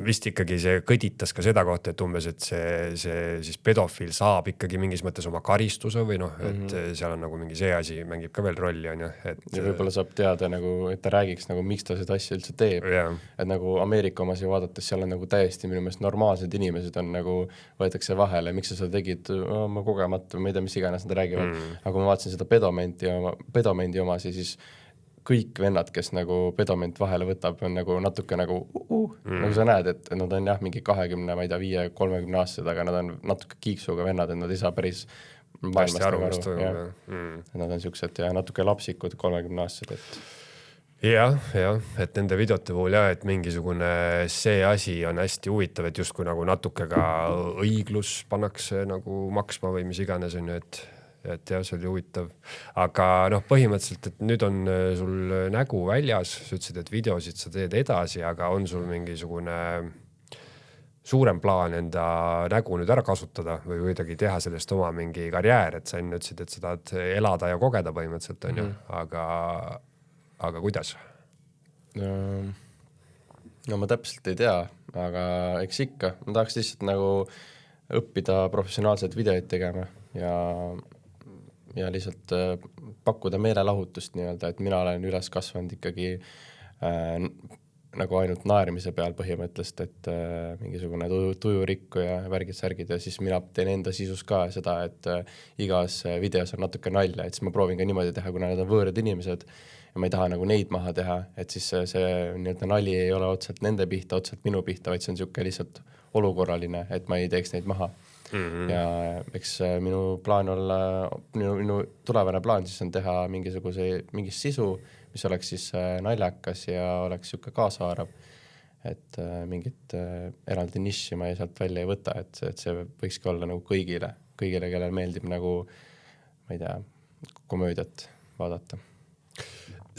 vist ikkagi see kõditas ka seda kohta, et umbes, et see siis pedofiil saab ikkagi mingis mõttes oma karistuse või noh, et seal on nagu mingi see asi mängib ka veel rolli, on ju. Ja võib-olla saab teada nagu, et ta räägiks nagu, miks ta seda asja üldse teeb. Et nagu Ameerika omasi vaadates seal on nagu täiesti minu meelest normaalsed inimesed on nagu, võetakse vahele, miks sa seda tegid, ma kogemata, ma ei tea, mis iganes nad räägivad. Aga kui ma vaatasin seda pedomendi omasi, siis kõik vennad, kes nagu pedoment vahele võtab, on nagu natuke nagu nagu sa näed, et nad on jah, mingi 20, ma ei tea, 5-30 aastased, aga nad on natuke kiiksuga vennad, et nad ei saa päris maailmast aru. Nad on siuksed ja natuke lapsikud 30 aastased, et jah, et nende videote puhul jah, et mingisugune see asi on hästi huvitav, et justkui nagu natuke ka õiglus pannakse nagu maksma või mis iganes on ju, et jah, see oli huvitav. Aga noh, põhimõtteliselt, et nüüd on sul nägu väljas, sa ütlesid, et videosid sa teed edasi, aga on sul mingisugune suurem plaan enda nägu nüüd ära kasutada või kuidagi teha sellest oma mingi karjäär, et sa enne ütlesid, et sa tahad elada ja kogeda põhimõtteliselt on ju, aga kuidas? No ma täpselt ei tea, aga eks ikka. Ma tahaks lihtsalt nagu õppida professionaalselt videoid tegema ja lihtsalt pakkuda meelelahutust nii-öelda, et mina olen üles kasvanud ikkagi nagu ainult naermise peal põhimõtteliselt, et mingisugune tujurikku ja värgid-särgid ja siis mina teen enda sisus ka seda, et igas videos on natuke nalja, et siis ma proovin ka niimoodi teha, kuna need on võõrad inimesed ja ma ei taha nagu neid maha teha, et siis see nii-öelda nali ei ole otseselt nende pihta, otseselt minu pihta, vaid see on siuke lihtsalt olukorraline, et ma ei teeks neid maha. Ja eks minu plaan olla, minu tulevane plaan siis on teha mingis sisu, mis oleks siis naljakas ja oleks siuke kaasaarab, et mingit eraldi niši ma sealt välja ei võta, et see võikski olla nagu kõigile, kellel meeldib nagu, ma ei tea, komöödiat vaadata.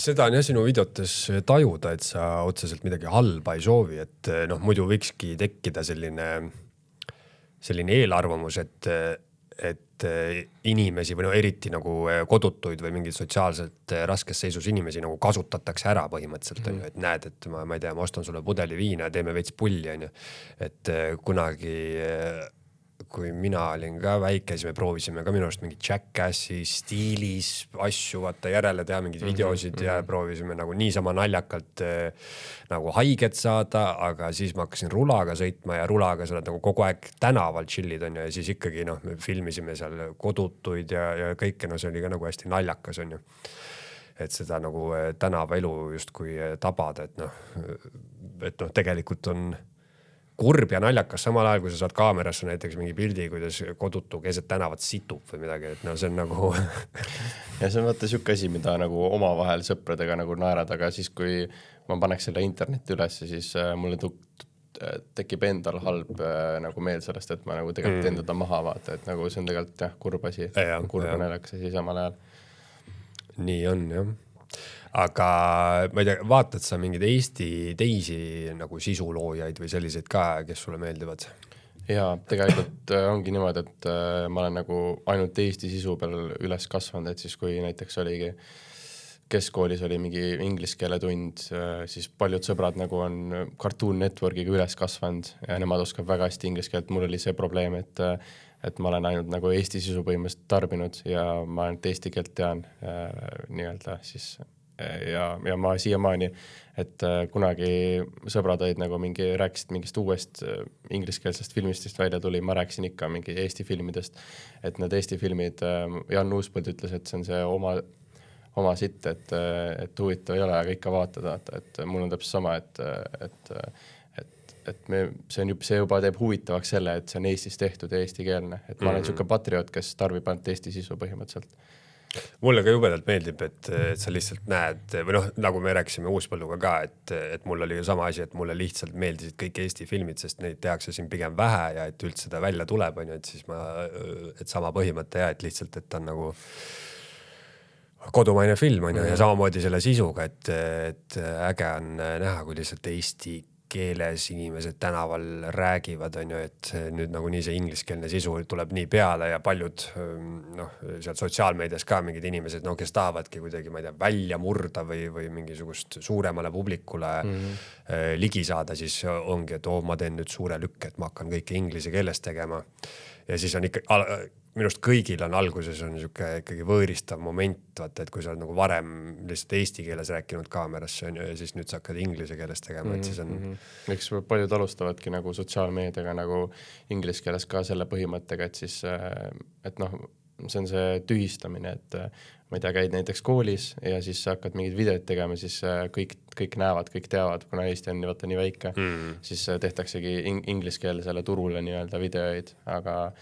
Seda on jah sinu videotes tajuda, et sa otseselt midagi halba ei soovi, et noh, muidu võikski tekkida selline eelarvamus, et inimesi või no eriti nagu kodutuid või mingid sotsiaalselt raskes seisus inimesi nagu kasutatakse ära põhimõtteliselt, et näed, et ma ei tea, ma ostan sulle pudeli viina ja teeme veits pulli, on ju. Et kunagi, kui mina olin ka väike, siis me proovisime ka minu arust mingi Jackassi stiilis asju vaata järele teha, mingid videosid ja proovisime nagu niisama naljakalt nagu haiget saada, aga siis ma hakkasin rulaga sõitma ja rulaga sa oled nagu kogu aeg tänaval chillid on ju ja siis ikkagi noh, me filmisime seal kodutuid ja kõike, no see oli ka nagu hästi naljakas on ju. Et seda nagu tänavaelu justkui tabada, et noh, tegelikult on kurb ja naljakas samal ajal, kui sa saad kaamerasse näiteks mingi pildi, kuidas kodutu keset tänavat situb või midagi, et no see on nagu ja see on vaata siuke asi, mida nagu omavahel sõpradega nagu naerad, aga siis kui ma paneks selle internetti üles, siis mulle tekib endal halb nagu meel sellest, et ma nagu tegelikult endada maha vaata, et nagu see on tegelikult jah, kurb asi, kurb ja naljakas asi samal ajal. Nii on jah. Aga ma ei tea, vaatad sa mingid Eesti teisi nagu sisuloojaid või selliseid ka, kes sulle meeldivad? Ja tegelikult ongi niimoodi, et ma olen nagu ainult Eesti sisu peal üles kasvanud, et siis kui näiteks oligi keskkoolis oli mingi ingliskeeletund, siis paljud sõbrad nagu on Cartoon Networkiga üles kasvanud ja nemad oskab väga hästi ingliskeelt. Mul oli see probleem, et ma olen ainult nagu Eesti sisu põhimõtteliselt tarbinud ja ma ainult eesti keelt tean nii-öelda siis ja ma siiamaani, et kunagi sõbrad olid nagu rääkisid mingist uuest ingliskeelsest filmistist välja tuli, ma rääkisin ikka mingi Eesti filmidest, et need Eesti filmid, Jan Uuspõld ütles, et see on see oma sitt, et huvitav ei ole, aga ikka vaatada, et mul on täpselt sama, et see juba teeb huvitavaks selle, et see on Eestis tehtud ja eestikeelne. Et ma olen siuke patrioot, kes tarbib ainult Eesti sisu põhimõtteliselt. Mulle ka jubedalt meeldib, et sa lihtsalt näed, või noh, nagu me rääkisime Uuspõlluga ka, et mul oli ju sama asi, et mulle lihtsalt meeldisid kõik Eesti filmid, sest neid tehakse siin pigem vähe ja et üldse seda välja tuleb, on ju, et siis et sama põhimõte ja et lihtsalt, et on nagu kodumaine film, on ju, ja samamoodi selle sisuga, et äge on näha, kui lihtsalt Eesti keeles inimesed tänaval räägivad, on ju, et nüüd nagu nii see ingliskeelne sisu tuleb nii peale ja paljud sealt sotsiaalmeedias ka mingid inimesed, kes tahavadki kuidagi, ma ei tea, välja murda või mingisugust suuremale publikule ligi saada, siis ongi, et ma teen nüüd suure lükke, et ma hakkan kõike inglise keeles tegema. Ja siis on ikka, minust kõigil on alguses on niisugune ikkagi võõristav moment, vaata, et kui sa oled nagu varem lihtsalt eesti keeles rääkinud kaamerasse, on ju, ja siis nüüd sa hakkad inglise keeles tegema, et siis on... Eks paljud alustavadki nagu sotsiaalmeediaga nagu inglise keeles ka selle põhimõttega, et siis, et noh, see on see tühistamine, et ma ei tea, käid näiteks koolis ja siis sa hakkad mingid videod tegema, siis kõik näevad, kõik teavad, kuna Eesti on vaata nii väike, siis tehtaksegi ingliskeelsele turule nii-öelda videoid, aga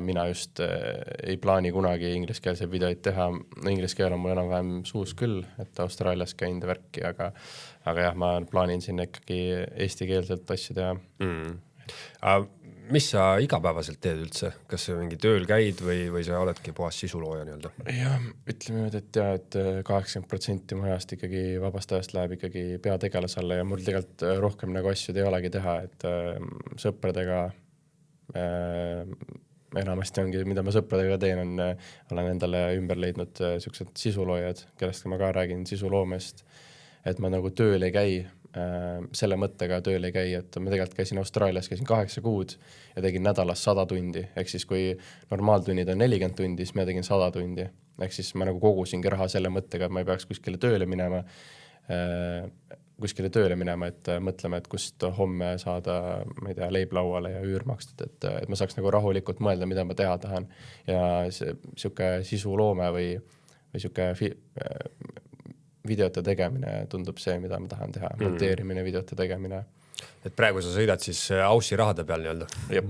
mina just ei plaani kunagi ingliskeelseid videoid teha. Inglise keel on mul enam-vähem suus küll, et Austraalias käinud värki, aga jah, ma plaanin siin ikkagi eestikeelselt asju teha. Mis sa igapäevaselt teed üldse? Kas sa mingi tööl käid või sa oledki puhas sisulooja nii-öelda? Jah, ütleme, et 80% mu ajast ikkagi vabast ajast läheb ikkagi peategelas alla ja mul tegelikult rohkem nagu asju ei olegi teha, et sõpradega enamasti ongi, mida ma sõpradega teen, olen endale ümber leidnud sellised sisuloojad, kellest ma ka räägin sisuloomest, et ma nagu tööl ei käi, selle mõttega tööl ei käi, et ma tegelikult käisin Austraalias, käisin 8 kuud ja tegin nädalas 100 tundi, ehk siis kui normaaltunnid on 40 tundi, siis ma tegin 100 tundi, ehk siis ma nagu kogusingi raha selle mõttega, et ma ei peaks kuskile tööle minema, et mõtleme, et kust homme saada, ma ei tea, leib lauale ja üür makstud, et ma saaks nagu rahulikult mõelda, mida ma teha tahan. Ja siuke sisuloome või siuke videote tegemine tundub see, mida ma tahan teha. Monteerimine, videote tegemine. Et praegu sa sõidad siis Aussi rahade peal nii-öelda? Jep.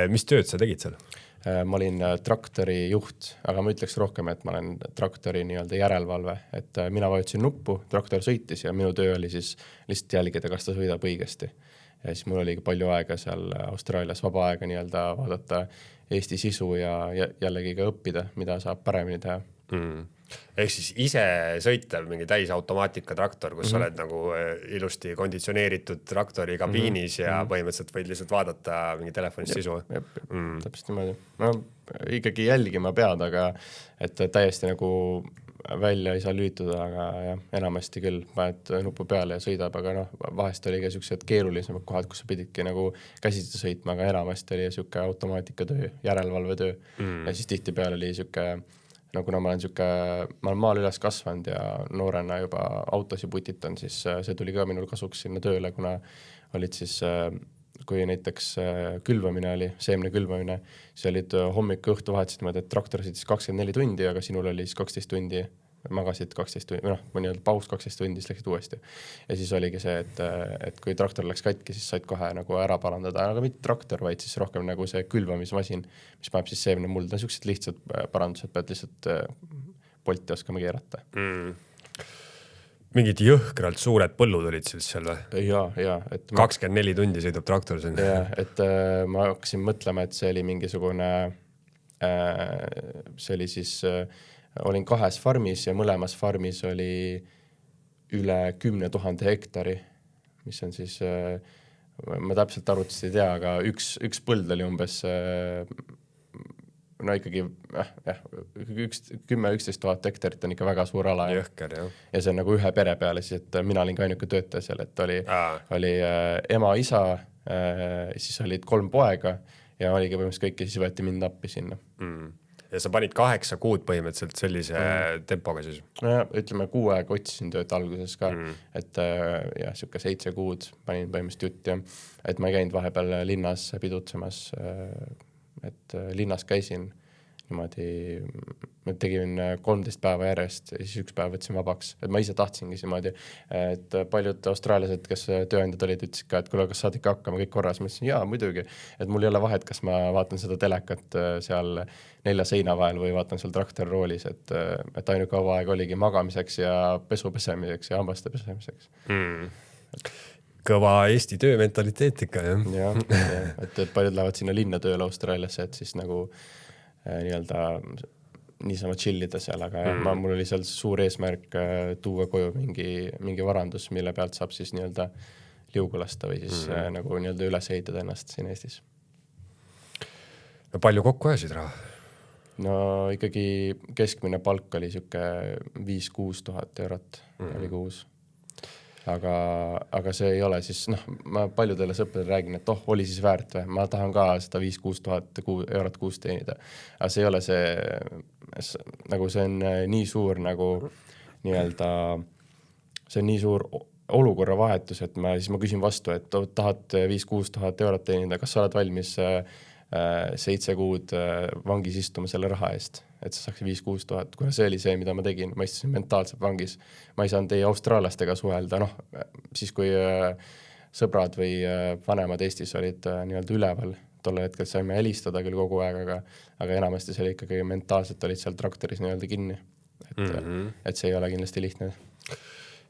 Mis tööd sa tegid seal? Ma olin traktori juht, aga ma ütleks rohkem, et ma olen traktori nii-öelda järelevalve, et mina vajutasin nuppu, traktor sõitis ja minu töö oli siis lihtsalt jälgida, kas ta sõidab õigesti. Ja siis mul oli palju aega seal Austraalias vaba aega nii-öelda vaadata Eesti sisu ja jällegi ka õppida, mida saab paremini teha. Ehk siis ise sõitev mingi täisautomaatika traktor, kus sa oled nagu ilusti konditsioneeritud traktori kabiinis ja põhimõtteliselt võid lihtsalt vaadata mingi telefonist sisu. Täpselt niimoodi. Ma ikkagi jälgima pead, aga et täiesti nagu välja ei saa lüütuda, aga jah, enamasti küll paned nupu peale ja sõidab, aga noh, vahest oli ka sellised keerulisemad kohad, kus sa pididki nagu käsitsi sõitma, aga enamasti oli siuke automaatikatöö, järelevalvetöö ja siis tihtipeale oli siuke kuna ma olen maal üles kasvanud ja noorena juba autosi putitan, siis see tuli ka minul kasuks sinna tööle, kuna olid siis, kui näiteks külvamine oli, seemne külvamine, siis olid hommik õhtu vahetsid, et traktor sõitis 24 tundi, aga sinul oli siis 12 tundi, magasid 12 tundi, mõni paus 12 tundi, siis läksid uuesti. Ja siis oligi see, et kui traktor läks katki, siis said kohe nagu ära parandada, aga mitte traktor, vaid siis rohkem nagu see külvamismasin, mis paneb siis seemne mulda. Sellised lihtsad parandused, pead lihtsalt polti oskama keerata. Mingid jõhkralt suured põllud olid siis seal või? Ja. 24 tundi sõidab traktor siin. Ja, et ma hakkasin mõtlema, et see oli mingisugune, see oli siis... Olin 2 farmis ja mõlemas farmis oli üle 10 000 hektari, mis on siis, ma täpselt arvutust ei tea, aga üks põld oli umbes, no ikkagi 10-11 000 hektarit on ikka väga suur ala. Jõhker, jah. Ja see on nagu ühe pere peale, siis et mina olin ka ainuke töötaja seal, et oli ema, isa, siis olid 3 poega ja oligi põhimõtteliselt kõik ja siis võeti mind appi sinna. Ja sa panid 8 kuud põhimõtteliselt sellise tempoga siis? No, ütleme 6 aega otsisin tööd alguses ka, et jah, siuke 7 kuud panin põhimõtteliselt jutt ja et ma ei käinud vahepeal linnas pidutsemas, et linnas käisin niimoodi, ma tegin 13 päeva järjest ja siis üks päev võtsin vabaks, et ma ise tahtsingi niimoodi, et paljud austraaliased, kes tööandjad olid, ütlesid ka, et kuule, kas saad ikka hakkama, kõik korras, ma ütlesin, jaa, muidugi, et mul ei ole vahet, kas ma vaatan seda telekat seal 4 seina vahel või vaatan seal traktorroolis, et ainuke aeg oligi magamiseks ja pesu pesemiseks ja hambaste pesemiseks. Kõva Eesti töömentaliteet ikka, jah. Ja, et paljud lähevad sinna linna tööle Austraaliasse, et siis nagu nii-öelda niisama chillida seal, aga mul oli seal suur eesmärk tuua koju mingi varandus, mille pealt saab siis nii-öelda liugu lasta või siis nagu nii-öelda üles ehitada ennast siin Eestis. No palju kokku ajasid raha? No ikkagi keskmine palk oli siuke 5-6 tuhat eurot oli kuus. Aga see ei ole siis, ma paljudele sõpradele räägin, et oli siis väärt või, ma tahan ka seda 5-6 tuhat eurot kuus teenida. Aga see ei ole nagu see on nii suur nagu nii-öelda, see on nii suur olukorra vahetus, et ma küsin vastu, et tahad 5-6 tuhat eurot teenida, kas sa oled valmis 7 kuud vangis istuma selle raha eest, et sa saaks 5-6 tuhat, kuna see oli see, mida ma tegin, ma istusin mentaalselt vangis, ma ei saanud teie austraallastega suhelda, siis kui sõbrad või vanemad Eestis olid nii-öelda üleval, tolle hetkel saime helistada küll kogu aeg, aga enamasti see oli ikkagi mentaalselt olid seal traktoris nii-öelda kinni, et see ei ole kindlasti lihtne.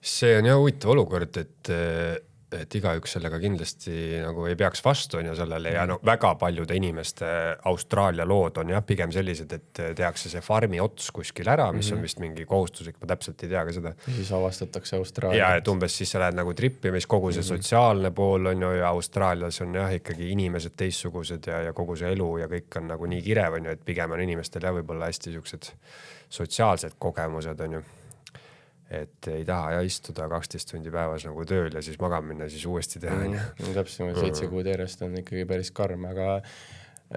See on jah huvitav olukord, et igaüks sellega kindlasti nagu ei peaks vastu on ja sellele ja väga paljude inimeste Austraalia lood on jah pigem sellised, et tehakse see farmi ots kuskil ära, mis on vist mingi kohustuslik, ma täpselt ei tea ka seda. Ja siis avastatakse Austraalia. Ja et umbes siis sa lähed nagu trippimis, kogu see sotsiaalne pool on ju ja Austraalias on jah ikkagi inimesed teistsugused ja kogu see elu ja kõik on nagu nii kirev on ju, et pigem on inimestel jah võib-olla hästi siuksed sotsiaalsed kogemused on ju. Et ei taha ja istuda 12 tundi päevas nagu tööl ja siis magama minna, siis uuesti teha. Täpselt 7 kuud järjest on ikkagi päris karm, aga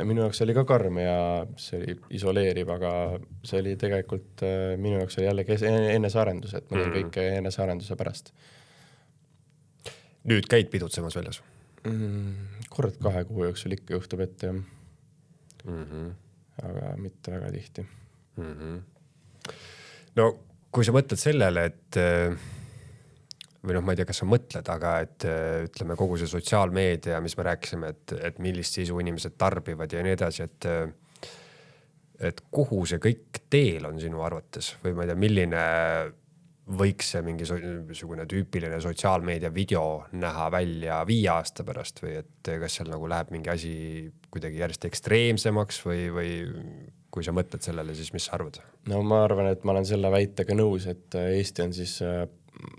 minu jaoks oli ka karm ja see oli isoleeriv, aga see oli tegelikult, minu jaoks oli jällegi enesearendus, et ma olen kõik enesearenduse pärast. Nüüd käid pidutsemas väljas? Kord 2 kuu jooksul ikka juhtub ette, aga mitte väga tihti. No kui sa mõtled sellele, et või ma ei tea, kas sa mõtled, aga et ütleme kogu see sotsiaalmeedia, mis me rääkisime, et millist sisu inimesed tarbivad ja nii edasi, et kuhu see kõik teel on sinu arvates või ma ei tea, milline võiks see mingisugune tüüpiline sotsiaalmeedia video näha välja 5 aasta pärast või et kas seal nagu läheb mingi asi kuidagi järjest ekstreemsemaks või kui sa mõtled sellele, siis mis sa arvad? No ma arvan, et ma olen selle väitega nõus, et Eesti on siis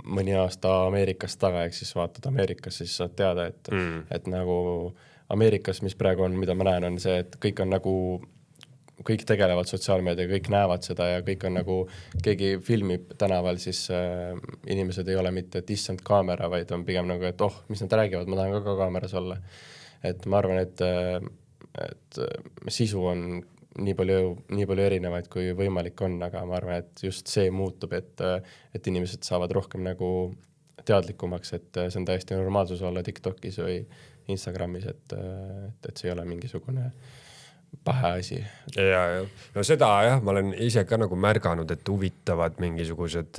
mõni aasta Ameerikas taga, ehk siis vaatad Ameerikas, siis saad teada, et nagu Ameerikas, mis praegu on, mida ma näen, on see, et kõik on nagu, kõik tegelevad sotsiaalmeediaga, kõik näevad seda ja kõik on nagu, keegi filmib tänaval, siis inimesed ei ole mitte, et issand kaamera, vaid on pigem nagu, et mis nad räägivad, ma tahan ka kaameras olla. Et ma arvan, et sisu on nii palju erinevaid, kui võimalik on, aga ma arvan, et just see muutub, et inimesed saavad rohkem nagu teadlikumaks, et see on täiesti normaalsus olla TikTokis või Instagramis, et see ei ole mingisugune pahe asi. Ja. No seda jah, ma olen ise ka nagu märganud, et huvitavad mingisugused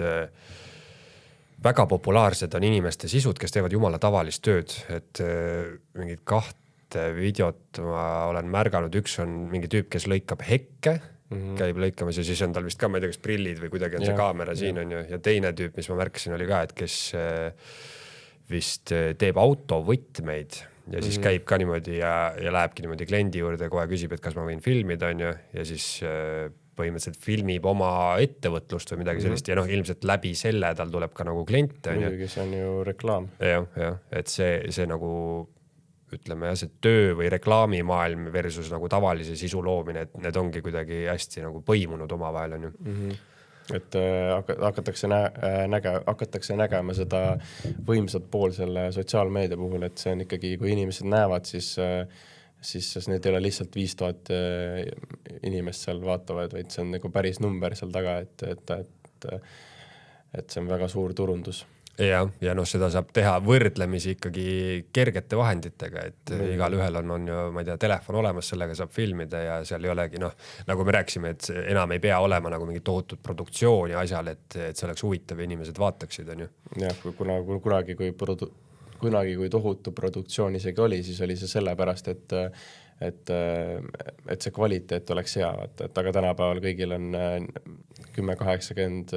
väga populaarsed on inimeste sisud, kes teevad jumala tavalist tööd, et mingid 2 videot ma olen märganud, üks on mingi tüüp, kes lõikab hekke, käib lõikamas ja siis on tal vist ka, ma ei tea, kas prillid või kuidagi on see kaamera siin on ju. Ja teine tüüp, mis ma märkasin, oli ka, et kes vist teeb autovõtmeid ja siis käib ka niimoodi ja lähebki niimoodi kliendi juurde, kohe küsib, et kas ma võin filmida on ju ja siis põhimõtteliselt filmib oma ettevõtlust või midagi sellist ja ilmselt läbi selle tal tuleb ka nagu kliente. Muidugi, see on ju reklaam. Ja, et see nagu ütleme jah, see töö või reklaamimaailm versus nagu tavalise sisu loomine, et need ongi kuidagi hästi nagu põimunud omavahel on ju. Et hakatakse nägema seda võimsat pool selle sotsiaalmeedia puhul, et see on ikkagi, kui inimesed näevad, siis need ei ole lihtsalt 5000 inimest seal vaatavad, vaid see on nagu päris number seal taga, et see on väga suur turundus. ja noh, seda saab teha võrdlemisi ikkagi kergete vahenditega, et igal ühel on ju, ma ei tea, telefon olemas, sellega saab filmida ja seal ei olegi noh, nagu me rääkisime, et enam ei pea olema nagu mingi tohutud produktsiooni asjal, et see oleks huvitav ja inimesed vaataksid, on ju. Jah, kunagi, kui tohutu produktsioon isegi oli, siis oli see sellepärast, et see kvaliteet oleks hea, aga tänapäeval kõigil on 10-80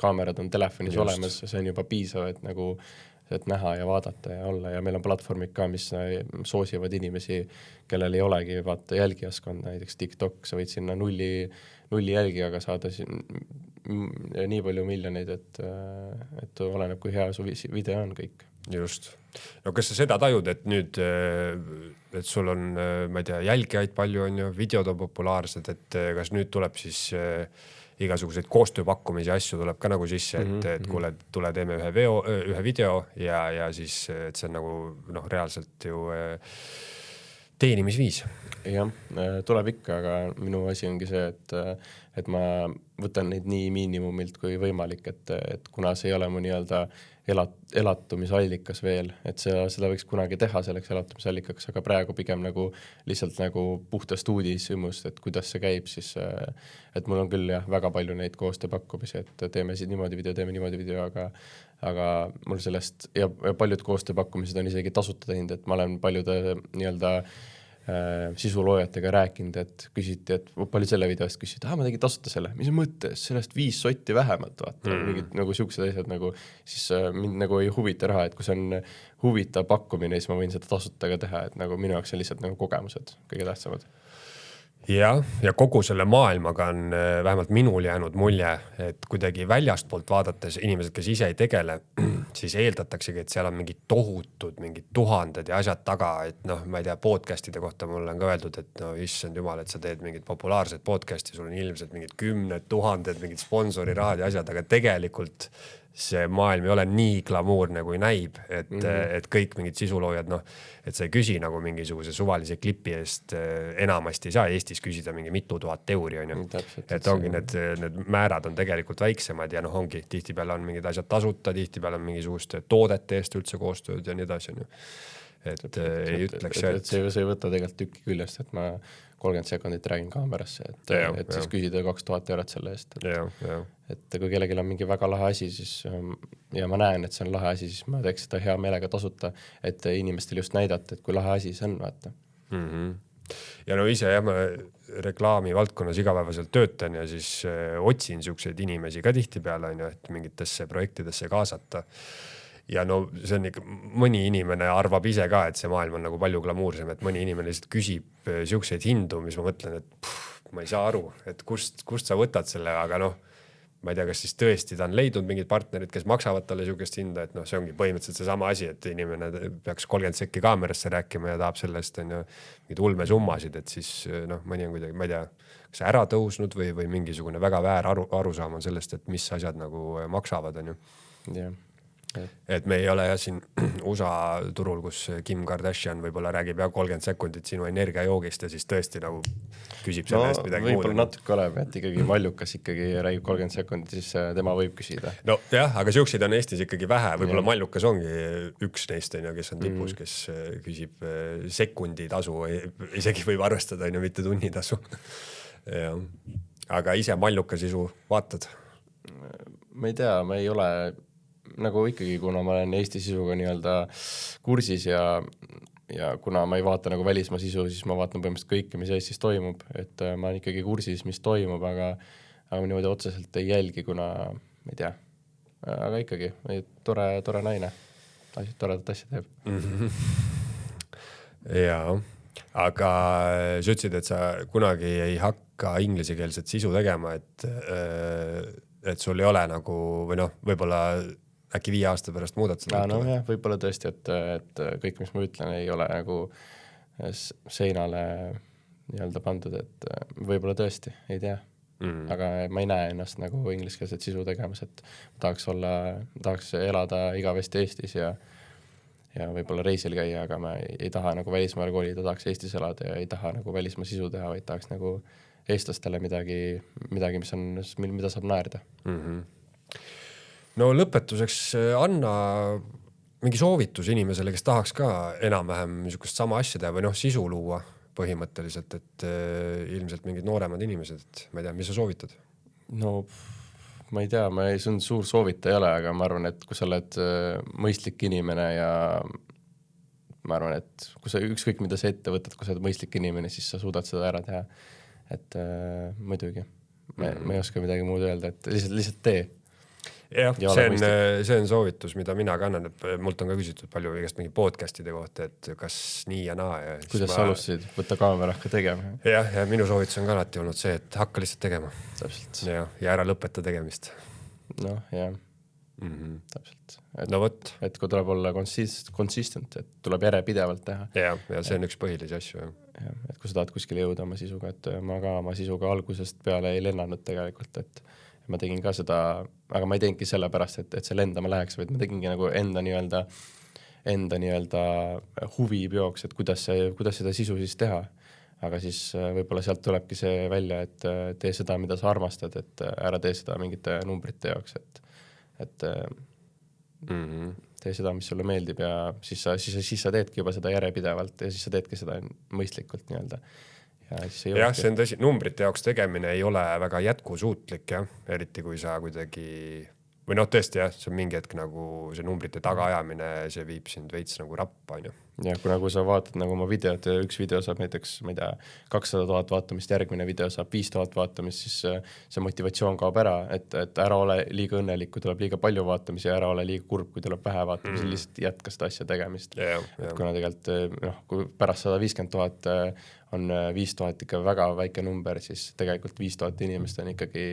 kaamerad on telefonis olemas ja see on juba piisav, et nagu et näha ja vaadata ja olla ja meil on platvormid ka, mis soosivad inimesi, kellel ei olegi vaata jälgijaskonda, näiteks TikTok, sa võid sinna nulli jälgijaga saada nii palju miljoneid, et oleneb, kui hea su video on kõik. Just. No kas sa seda tajud, et nüüd, et sul on, ma ei tea, jälgijaid palju on ju, videod on populaarsed, et kas nüüd tuleb siis igasuguseid koostööpakkumisi asju tuleb ka nagu sisse, et kuule, tule teeme ühe video ja siis, et see on nagu noh, reaalselt ju teenimisviis. Jah, tuleb ikka, aga minu asi ongi see, et ma võtan neid nii miinimumilt kui võimalik, et kuna see ei ole mu nii-öelda elatumisallikas veel, et seda võiks kunagi teha selleks elatumisallikaks, aga praegu pigem nagu lihtsalt nagu puhtast uudisümust, et kuidas see käib, siis et mul on küll jah, väga palju neid koostööpakkumisi, et teeme siin niimoodi video, aga mul sellest ja paljud koostööpakkumised on isegi tasuta teinud, et ma olen paljude nii-öelda sisuloojatega rääkinud, et küsiti, et palju selle videost küsiti, ma tegin tasuta selle, mis on mõte, sellest 5 sotti vähemalt, vaata, mingid nagu siuksed asjad nagu, siis mind nagu ei huvita raha, et kui see on huvitav pakkumine, siis ma võin seda tasuta ka teha, et nagu minu jaoks on lihtsalt nagu kogemused kõige tähtsamad. Ja kogu selle maailmaga on vähemalt minul jäänud mulje, et kuidagi väljastpoolt vaadates inimesed, kes ise ei tegele, siis eeldataksegi, et seal on mingid tohutud, mingid tuhanded ja asjad taga, et noh, ma ei tea, podcastide kohta mulle on ka öeldud, et no issand jumal, et sa teed mingid populaarset podcasti, sul on ilmselt mingid 10 000, mingid sponsoriraad ja asjad, aga tegelikult see maailm ei ole nii glamuurne kui näib, et kõik mingid sisuloojad, noh, et sa ei küsi nagu mingisuguse suvalise klipi eest enamasti ei saa Eestis küsida mingi mitu tuhat euri, on ju. Et ongi need määrad on tegelikult väiksemad ja noh, ongi tihtipeale on mingid asjad tasuta, tihtipeale on mingisuguste toodete eest üldse koostööd ja nii edasi, on ju. Et ei ütleks see, et see ei võta tegelikult tükki küljest, et ma 30 sekundit räägin kaamerasse, et siis küsida 2000 eurot selle eest. Et kui kellelgi on mingi väga lahe asi, siis ja ma näen, et see on lahe asi, siis ma teeks seda hea meelega tasuta, et inimestel just näidata, et kui lahe asi see on, vaata. Ja no ise ma reklaami valdkonnas igapäevaselt töötan ja siis otsin siukseid inimesi ka tihtipeale, et mingitesse projektidesse kaasata. Ja no see on ikka, mõni inimene arvab ise ka, et see maailm on nagu palju glamuursem, et mõni inimene lihtsalt küsib siukseid hindu, mis ma mõtlen, et ma ei saa aru, et kust sa võtad selle, aga noh, ma ei tea, kas siis tõesti ta on leidnud mingid partnerid, kes maksavad talle siukest hinda, et noh, see ongi põhimõtteliselt see sama asi, et inimene peaks 30 sekki kaamerasse rääkima ja tahab sellest on ju mingid ulmesummasid, et siis noh, mõni on kuidagi, ma ei tea, kas ära tõusnud või mingisugune väga väär arusaam on sellest, et mis asjad nagu maksavad, on ju. Jah. Et me ei ole siin USA turul, kus Kim Kardashian võib-olla räägib 30 sekundit sinu energiajoogist ja siis tõesti nagu küsib selle eest midagi muud. Võib-olla natuke oleb, et ikkagi Mallukas ikkagi räägib 30 sekundit, siis tema võib küsida. No jah, aga siukseid on Eestis ikkagi vähe. Võib-olla Mallukas ongi üks neist, kes on tipus, kes küsib sekundi tasu, isegi võib arvestada, mitte tunni tasu. Aga ise Malluka sisu vaatad? Ma ei tea, ma ei ole nagu ikkagi, kuna ma olen Eesti sisuga nii-öelda kursis ja kuna ma ei vaata nagu välismaa sisu, siis ma vaatan põhimõtteliselt kõike, mis Eestis toimub, et ma olen ikkagi kursis, mis toimub, aga niimoodi otseselt ei jälgi, kuna ma ei tea, aga ikkagi tore naine, toredat asja teeb. Jaa, aga sa ütlesid, et sa kunagi ei hakka inglisikeelset sisu tegema, et sul ei ole nagu, või noh, võib-olla äkki 5 aasta pärast muudad seda? No jah, võib-olla tõesti, et kõik, mis ma ütlen, ei ole nagu seinale nii-öelda pandud, et võib-olla tõesti, ei tea. Aga ma ei näe ennast nagu ingliskeelset sisu tegemas, et tahaks elada igavesti Eestis ja võib-olla reisil käia, aga ma ei taha nagu välismaale kolida, tahaks Eestis elada ja ei taha nagu välismaa sisu teha, vaid tahaks nagu eestlastele midagi, mida saab naerda. no lõpetuseks anna mingi soovitus inimesele, kes tahaks ka enam-vähem niisugust sama asja teha või noh, sisu luua põhimõtteliselt, et ilmselt mingid nooremad inimesed, et ma ei tea, mis sa soovitad? No ma ei tea, see on suur soovita ei ole, aga ma arvan, et kui sa oled mõistlik inimene ja ma arvan, et kui sa ükskõik mida sa ette võtad, kui sa oled mõistlik inimene, siis sa suudad seda ära teha. Et muidugi, ma ei oska midagi muud öelda, et lihtsalt tee. Jah, see on soovitus, mida mina kannan, et mult on ka küsitud palju igast mingi podcastide kohta, et kas nii ja naa. Ja kuidas sa alustasid võtta kaamera hakka tegema? Ja minu soovitus on ka alati olnud see, et hakka lihtsalt tegema. Täpselt. Ja ära lõpeta tegemist. Noh, jah. Täpselt. No võt. Et kui tuleb olla consistent, et tuleb järjepidevalt teha. Ja see on üks põhilisi asju. Ja, et kui sa tahad kuskile jõuda oma sisuga, et ma ka oma sisuga algusest peale ei lennanud tegelikult, et ma tegin ka seda, aga ma ei teinudki selle pärast, et see lendama läheks, vaid ma tegingi nagu enda nii-öelda huvi peoks, et kuidas seda sisu siis teha. Aga siis võib-olla sealt tulebki see välja, et tee seda, mida sa armastad, et ära tee seda mingite numbrite jaoks, et tee seda, mis sulle meeldib ja siis sa teedki juba seda järjepidevalt ja siis sa teedki seda mõistlikult nii-öelda. Jah, see on tõsi, numbrite jaoks tegemine ei ole väga jätkusuutlik, jah, eriti kui sa kuidagi, või noh, tõesti jah, see on mingi hetk nagu see numbrite tagaajamine, see viib sind veits nagu rappa, on ju. Ja kui nagu sa vaatad nagu oma videot ja üks video saab näiteks, ma ei tea, 200 000 vaatamist, järgmine video saab 5000 vaatamist, siis see motivatsioon kaob ära, et ära ole liiga õnnelik, kui tuleb liiga palju vaatamisi ja ära ole liiga kurb, kui tuleb vähe vaatamisi, lihtsalt jätka seda asja tegemist. Et kuna tegelikult, kui pärast 150 000 on 5000 ikka väga väike number, siis tegelikult 5000 inimest on ikkagi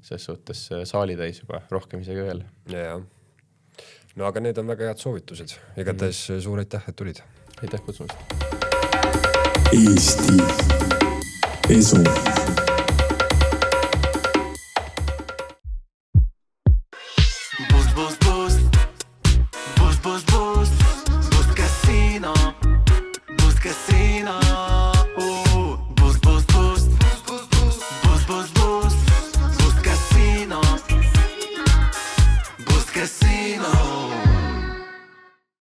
selles suhtes saali täis juba, rohkem isegi veel. Jah. No aga need on väga head soovitused. Igatahes suur aitäh, et tulid. Aitäh kutsumast. Eesti Esu. Boost Casino.